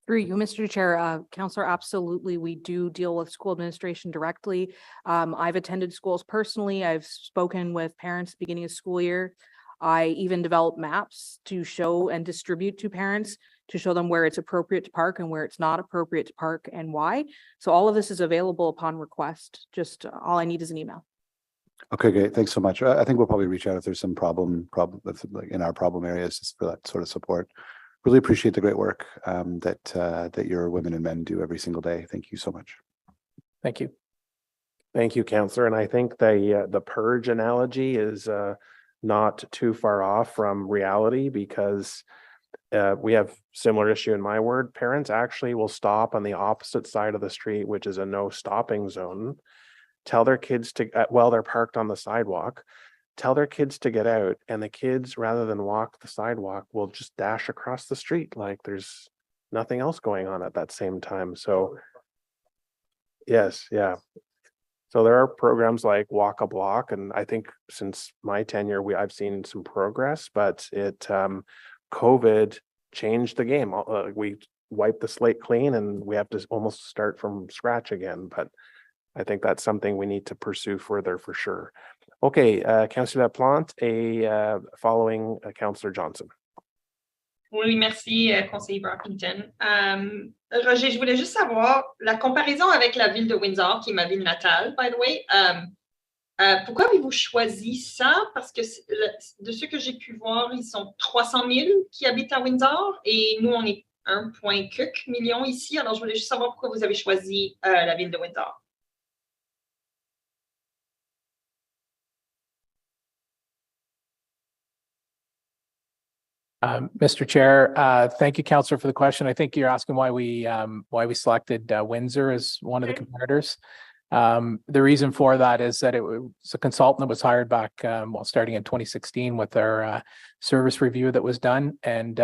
Through you, Mr. Chair, Councillor, absolutely. We do deal with school administration directly. I've attended schools personally. I've spoken with parents at the beginning of school year. I even develop maps to show and distribute to parents to show them where it's appropriate to park and where it's not appropriate to park and why. So all of this is available upon request. Just all I need is an email. Okay, great. Thanks so much. I think we'll probably reach out if there's some problem like in our problem areas just for that sort of support. Really appreciate the great work that your women and men do every single day. Thank you so much. Thank you. Thank you, Councillor. And I think the purge analogy is not too far off from reality because we have similar issue in my ward. Parents actually will stop on the opposite side of the street, which is a no stopping zone, tell their kids to, while they're parked on the sidewalk, tell their kids to get out, and the kids, rather than walk the sidewalk, will just dash across the street like there's nothing else going on at that same time. So yes, yeah. So there are programs like Walk a Block, and I think since my tenure, I've seen some progress, but COVID changed the game. We wiped the slate clean, and we have to almost start from scratch again. But I think that's something we need to pursue further for sure. Okay, Councillor Laplante, following Councillor Johnson. Oui, merci, conseiller Brockington. Roger, je voulais juste savoir la comparaison avec la ville de Windsor, qui est ma ville natale, by the way. Pourquoi avez-vous choisi ça? Parce que de ce que j'ai pu voir, ils sont 300 000 qui habitent à Windsor et nous, on est 1,4 million ici. Alors, je voulais juste savoir pourquoi vous avez choisi la ville de Windsor. Mr. Chair, thank you, Councillor, for the question. I think you're asking why we selected Windsor as one of the comparators. The reason for that is that it was a consultant that was hired back, starting in 2016 with our service review that was done. And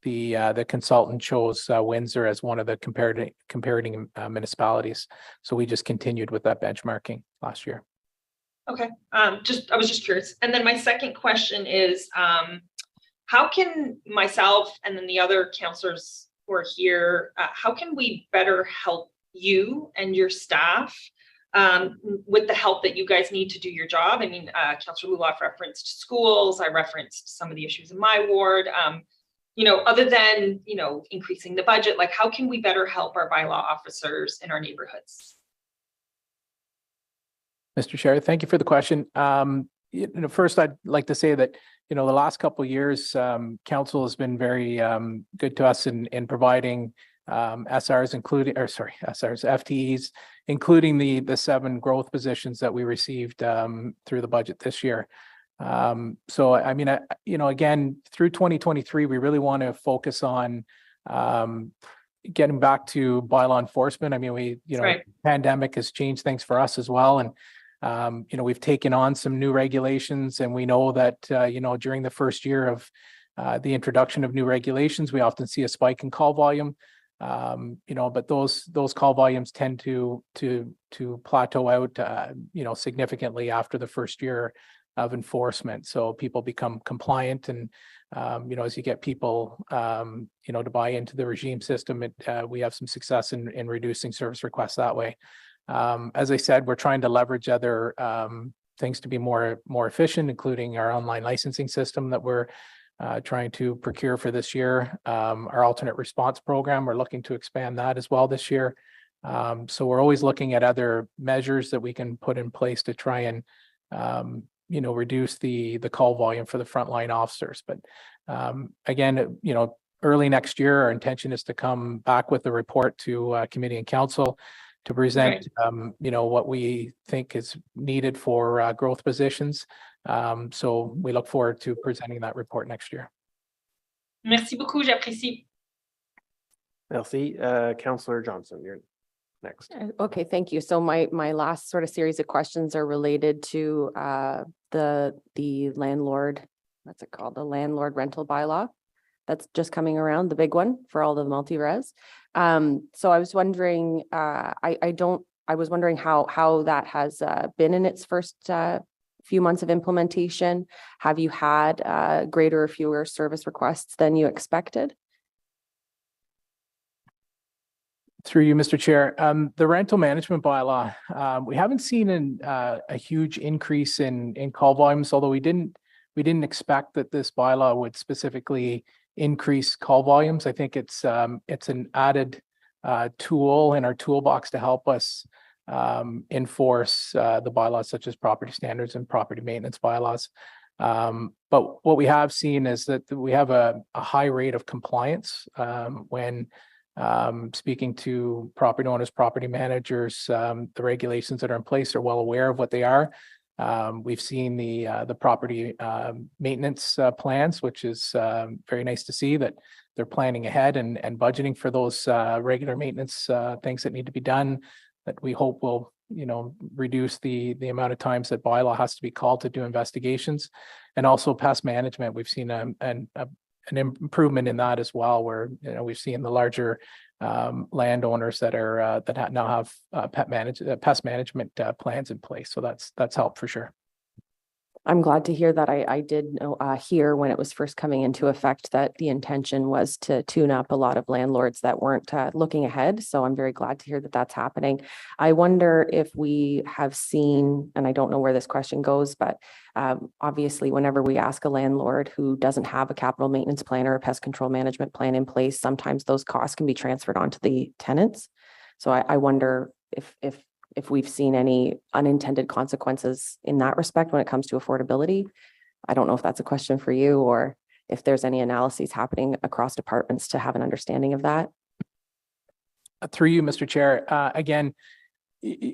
the consultant chose Windsor as one of the comparing municipalities. So we just continued with that benchmarking last year. Okay, I was just curious. And then my second question is, how can myself and then the other counselors who are here, how can we better help you and your staff with the help that you guys need to do your job? I mean, Councillor Luloff referenced schools. I referenced some of the issues in my ward. You know, other than, you know, increasing the budget, like how can we better help our bylaw officers in our neighborhoods? Mr. Chair, thank you for the question. You know, first, I'd like to say that, you know, the last couple of years, council has been very good to us in providing SRs, FTEs, including the 7 growth positions that we received through the budget this year. So, I mean, you know, again, through 2023, we really want to focus on getting back to bylaw enforcement. I mean, pandemic has changed things for us as well. And, you know, we've taken on some new regulations, and we know that, you know, during the first year of the introduction of new regulations, we often see a spike in call volume. You know, but those call volumes tend to plateau out, you know, significantly after the first year of enforcement. So people become compliant, and you know, as you get people, you know, to buy into the regime system, we have some success in reducing service requests that way. As I said, we're trying to leverage other things to be more efficient, including our online licensing system that we're trying to procure for this year. Our alternate response program, we're looking to expand that as well this year. So we're always looking at other measures that we can put in place to try and you know, reduce the call volume for the frontline officers. But again, you know, early next year, our intention is to come back with a report to committee and council to present, you know, what we think is needed for growth positions. So we look forward to presenting that report next year. Merci beaucoup, j'apprécie. Merci. Councillor Johnson, you're next. Okay, thank you. So my last sort of series of questions are related to the landlord, what's it called? The landlord rental bylaw that's just coming around, the big one for all the multi-res. So I was wondering, I was wondering how that has been in its first few months of implementation. Have you had greater or fewer service requests than you expected? Through you, Mr. Chair, the rental management bylaw, we haven't seen a huge increase in call volumes, although we didn't expect that this bylaw would specifically increase call volumes. I think it's an added tool in our toolbox to help us enforce the bylaws such as property standards and property maintenance bylaws. But what we have seen is that we have a high rate of compliance when speaking to property owners, property managers. The regulations that are in place are well aware of what they are. We've seen the property maintenance plans, which is very nice to see that they're planning ahead and budgeting for those regular maintenance things that need to be done, that we hope will, you know, reduce the amount of times that bylaw has to be called to do investigations. And also pest management, we've seen an improvement in that as well, where, you know, we've seen the larger landowners that are now have pest management plans in place. So that's helped for sure. I'm glad to hear that. I did know, hear when it was first coming into effect that the intention was to tune up a lot of landlords that weren't looking ahead. So I'm very glad to hear that that's happening. I wonder if we have seen, and I don't know where this question goes, but obviously whenever we ask a landlord who doesn't have a capital maintenance plan or a pest control management plan in place, sometimes those costs can be transferred onto the tenants. So I wonder if we've seen any unintended consequences in that respect when it comes to affordability. I don't know if that's a question for you, or if there's any analyses happening across departments to have an understanding of that. Through you, Mr. Chair, again,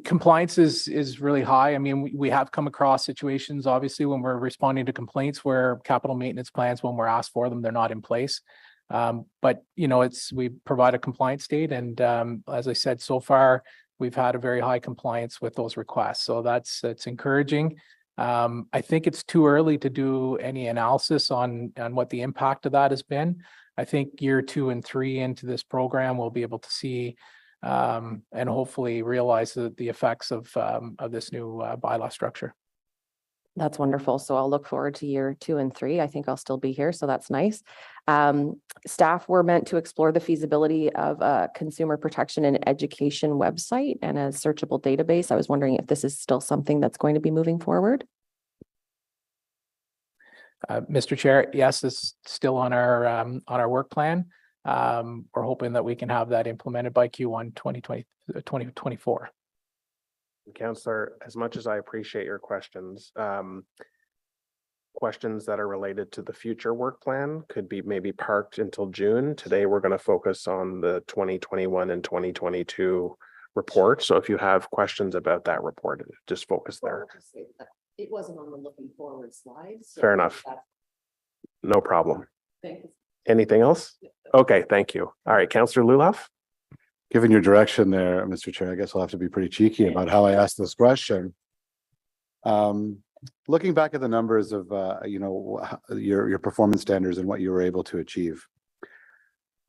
compliance is really high. I mean, we have come across situations, obviously, when we're responding to complaints where capital maintenance plans, when we're asked for them, they're not in place. But, you know, we provide a compliance state, and as I said, so far, we've had a very high compliance with those requests. So it's encouraging. I think it's too early to do any analysis on what the impact of that has been. I think year 2 and 3 into this program, we'll be able to see and hopefully realize the effects of this new bylaw structure. That's wonderful. So I'll look forward to year 2 and 3. I think I'll still be here, so that's nice. Staff were meant to explore the feasibility of a consumer protection and education website and a searchable database. I was wondering if this is still something that's going to be moving forward. Mr. Chair, yes, it's still on our work plan. We're hoping that we can have that implemented by Q1 2024. Councillor, as much as I appreciate your questions, questions that are related to the future work plan could be maybe parked until June. Today, we're going to focus on the 2021 and 2022 report. So if you have questions about that report, just focus there. It wasn't on the looking forward slide. Fair enough. No problem. Thank you. Anything else? Okay, thank you. All right, Councillor Luloff. Given your direction there, Mr. Chair, I guess I'll have to be pretty cheeky about how I ask this question. Looking back at the numbers of, your performance standards and what you were able to achieve,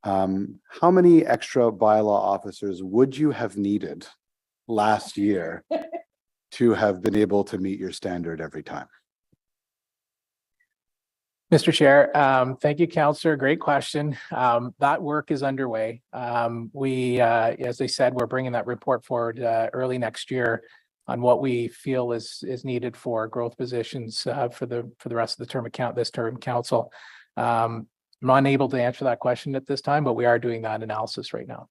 how many extra bylaw officers would you have needed last year to have been able to meet your standard every time? Mr. Chair, thank you, Councillor. Great question. That work is underway. As I said, we're bringing that report forward early next year on what we feel is needed for growth positions for the rest of the term this term council. I'm unable to answer that question at this time, but we are doing that analysis right now.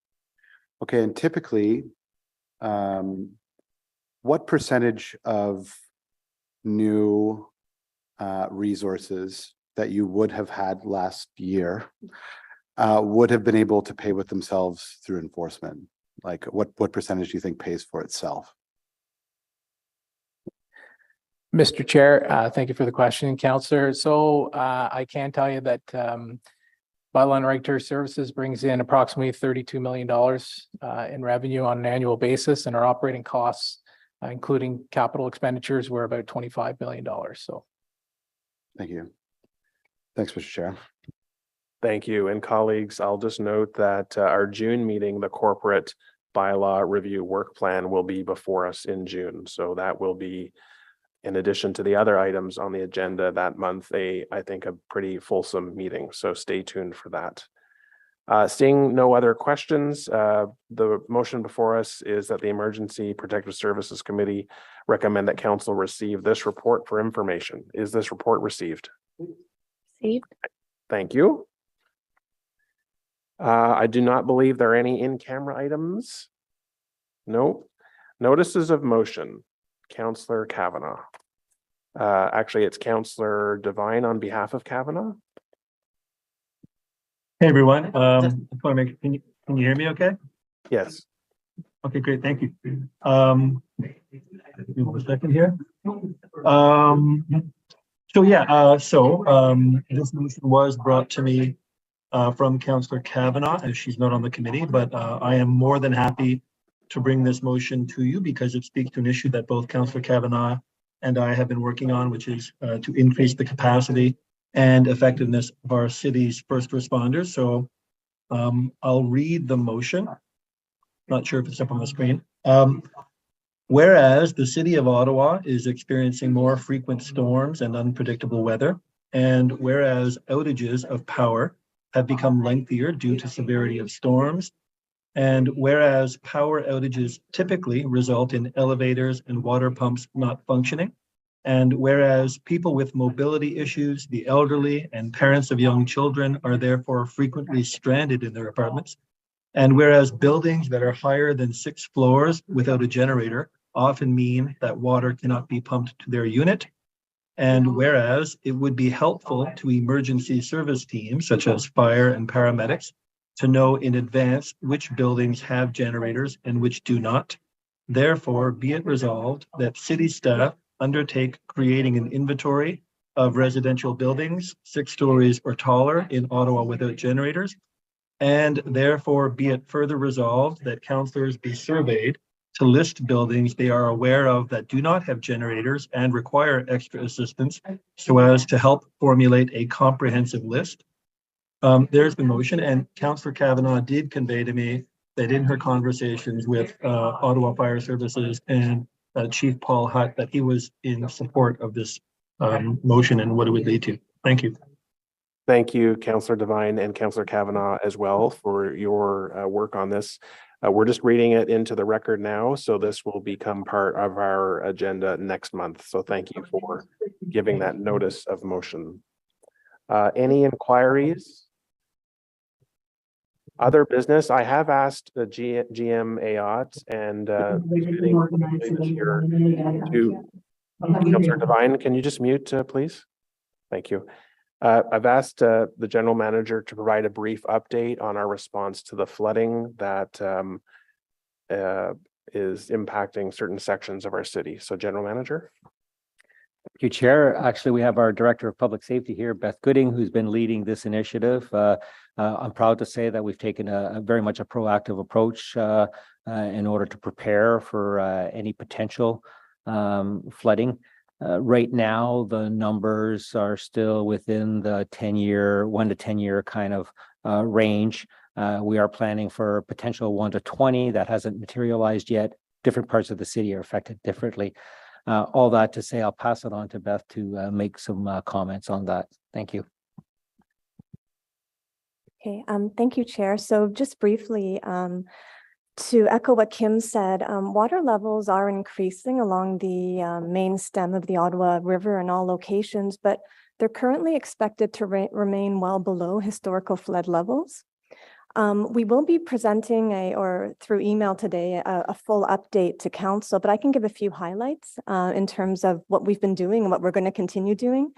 Okay, and typically, what percentage of new resources that you would have had last year would have been able to pay with themselves through enforcement? Like what percentage do you think pays for itself? Mr. Chair, thank you for the question, Councillor. So I can tell you that Bylaw and Regulatory Services brings in approximately $32 million in revenue on an annual basis, and our operating costs, including capital expenditures, were about $25 million. So thank you. Thanks, Mr. Chair. Thank you. And colleagues, I'll just note that our June meeting, the corporate bylaw review work plan, will be before us in June. So that will be, in addition to the other items on the agenda that month, I think a pretty fulsome meeting. So stay tuned for that. Seeing no other questions, the motion before us is that the Emergency Protective Services Committee recommend that council receive this report for information. Is this report received? Received. Thank you. I do not believe there are any in-camera items. No. Notices of motion. Councillor Kavanagh. Actually, it's Councillor Devine on behalf of Kavanagh. Hey, everyone. I just want to make, can you hear me okay? Yes. Okay, great. Thank you. Give me 1 second here. This motion was brought to me from Councillor Kavanagh, as she's not on the committee, but I am more than happy to bring this motion to you because it speaks to an issue that both Councillor Kavanagh and I have been working on, which is to increase the capacity and effectiveness of our city's first responders. So I'll read the motion. Not sure if it's up on the screen. Whereas the city of Ottawa is experiencing more frequent storms and unpredictable weather, and whereas outages of power have become lengthier due to severity of storms, and whereas power outages typically result in elevators and water pumps not functioning, and whereas people with mobility issues, the elderly, and parents of young children are therefore frequently stranded in their apartments, and whereas buildings that are higher than 6 floors without a generator often mean that water cannot be pumped to their unit, and whereas it would be helpful to emergency service teams such as fire and paramedics to know in advance which buildings have generators and which do not. Therefore, be it resolved that city staff undertake creating an inventory of residential buildings 6 stories or taller in Ottawa without generators, and therefore be it further resolved that councillors be surveyed to list buildings they are aware of that do not have generators and require extra assistance so as to help formulate a comprehensive list. There's the motion, and Councillor Kavanaugh did convey to me that in her conversations with Ottawa Fire Services and Chief Paul Hutt, that he was in support of this motion and what it would lead to. Thank you. Thank you, Councillor Devine and Councillor Kavanaugh as well for your work on this. We're just reading it into the record now, so this will become part of our agenda next month. So thank you for giving that notice of motion. Any inquiries? Other business? I have asked the GM Ayotte and this year to Councillor Devine, can you just mute, please? Thank you. I've asked the general manager to provide a brief update on our response to the flooding that is impacting certain sections of our city. So, General Manager. Thank you, Chair. Actually, we have our Director of Public Safety here, Beth Gooding, who's been leading this initiative. I'm proud to say that we've taken a very much a proactive approach in order to prepare for any potential flooding. Right now, the numbers are still within the 1 to 10 year kind of range. We are planning for potential 1 to 20 that hasn't materialized yet. Different parts of the city are affected differently. All that to say, I'll pass it on to Beth to make some comments on that. Thank you. Okay, thank you, Chair. So just briefly, to echo what Kim said, water levels are increasing along the main stem of the Ottawa River in all locations, but they're currently expected to remain well below historical flood levels. We will be presenting or through email today, a full update to council, but I can give a few highlights in terms of what we've been doing and what we're going to continue doing.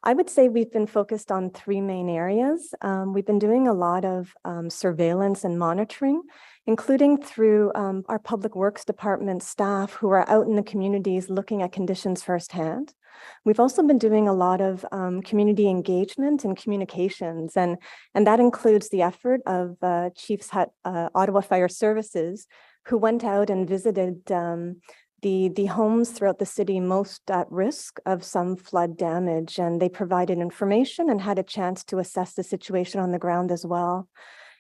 I would say we've been focused on 3 main areas. We've been doing a lot of surveillance and monitoring, including through our Public Works Department staff who are out in the communities looking at conditions firsthand. We've also been doing a lot of community engagement and communications, and that includes the effort of Chiefs Hutt, Ottawa Fire Services, who went out and visited the homes throughout the city most at risk of some flood damage, and they provided information and had a chance to assess the situation on the ground as well.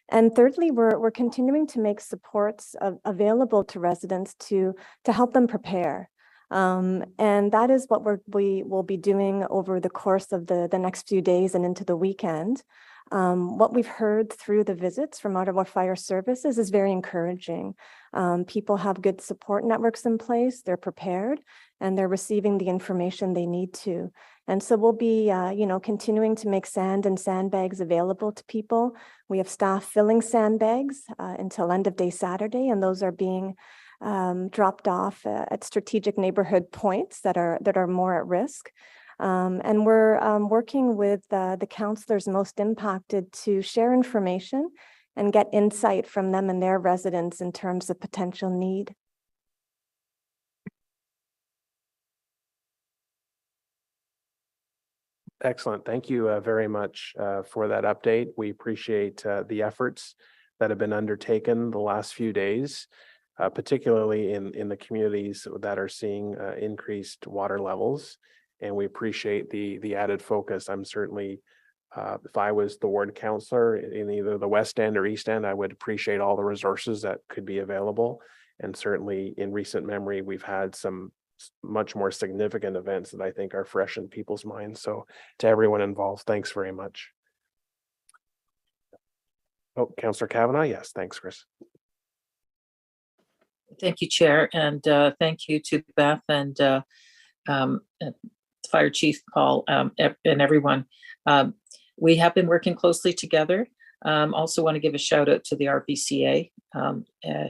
And thirdly, we're continuing to make supports available to residents to help them prepare. And that is what we will be doing over the course of the next few days and into the weekend. What we've heard through the visits from Ottawa Fire Services is very encouraging. People have good support networks in place, they're prepared, and they're receiving the information they need to. And so we'll be, continuing to make sand and sandbags available to people. We have staff filling sandbags until end of day Saturday, and those are being dropped off at strategic neighborhood points that are more at risk. And we're working with the councillors most impacted to share information and get insight from them and their residents in terms of potential need. Excellent. Thank you very much for that update. We appreciate the efforts that have been undertaken the last few days, particularly in the communities that are seeing increased water levels. And we appreciate the added focus. I'm certainly, if I was the ward councillor in either the West End or East End, I would appreciate all the resources that could be available. And certainly in recent memory, we've had some much more significant events that I think are fresh in people's minds. So to everyone involved, thanks very much. Oh, Councillor Kavanaugh. Yes, thanks, Chris. Thank you, Chair, and thank you to Beth and Fire Chief Paul and everyone. We have been working closely together. Also want to give a shout out to the RBCA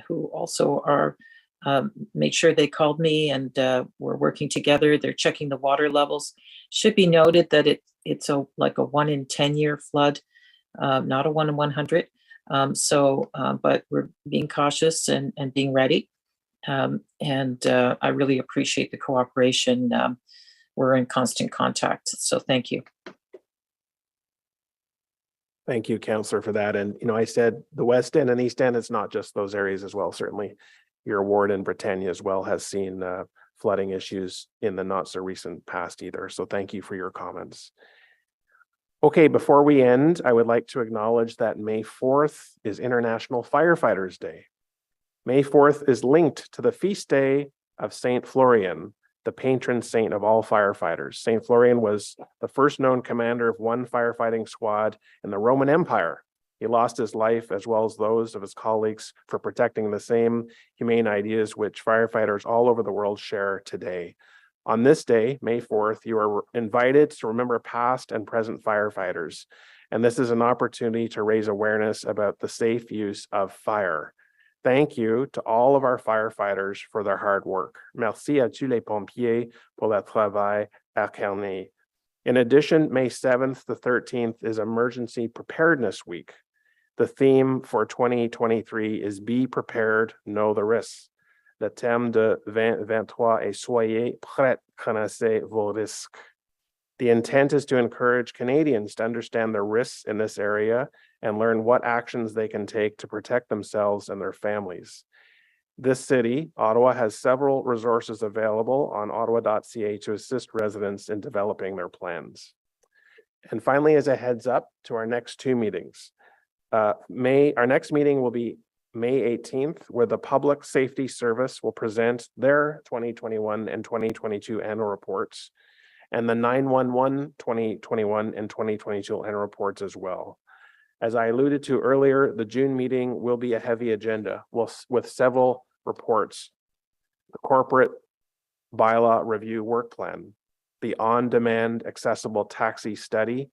who also are made sure they called me and we're working together. They're checking the water levels. Should be noted that it's like a 1 in 10 year flood, not a 1 in 100. But we're being cautious and being ready. I really appreciate the cooperation. We're in constant contact. So thank you. Thank you, Councillor, for that. And, I said the West End and East End, it's not just those areas as well. Certainly your ward in Britannia as well has seen flooding issues in the not so recent past either. So thank you for your comments. Okay, before we end, I would like to acknowledge that May 4th is International Firefighters Day. May 4th is linked to the feast day of Saint Florian, the patron saint of all firefighters. Saint Florian was the first known commander of one firefighting squad in the Roman Empire. He lost his life as well as those of his colleagues for protecting the same humane ideas which firefighters all over the world share today. On this day, May 4th, you are invited to remember past and present firefighters. And this is an opportunity to raise awareness about the safe use of fire. Thank you to all of our firefighters for their hard work. Merci à tous les pompiers pour le travail acharné. In addition, May 7th to 13th is Emergency Preparedness Week. The theme for 2023 is Be Prepared, Know the Risks. Le thème de 2023 est Soyez prêts, connaissez vos risques. The intent is to encourage Canadians to understand the risks in this area and learn what actions they can take to protect themselves and their families. This city, Ottawa, has several resources available on ottawa.ca to assist residents in developing their plans. And finally, as a heads up to our next two meetings, our next meeting will be May 18th, where the Public Safety Service will present their 2021 and 2022 annual reports, and the 911 2021 and 2022 annual reports as well. As I alluded to earlier, the June meeting will be a heavy agenda with several reports: the corporate bylaw review work plan, the on-demand accessible taxi study,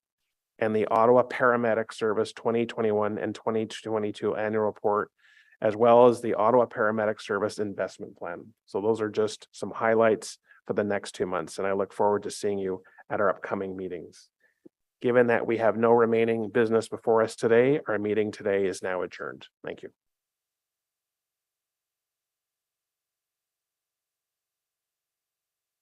and the Ottawa Paramedic Service 2021 and 2022 annual report, as well as the Ottawa Paramedic Service investment plan. So those are just some highlights for the next 2 months, and I look forward to seeing you at our upcoming meetings. Given that we have no remaining business before us today, our meeting today is now adjourned. Thank you.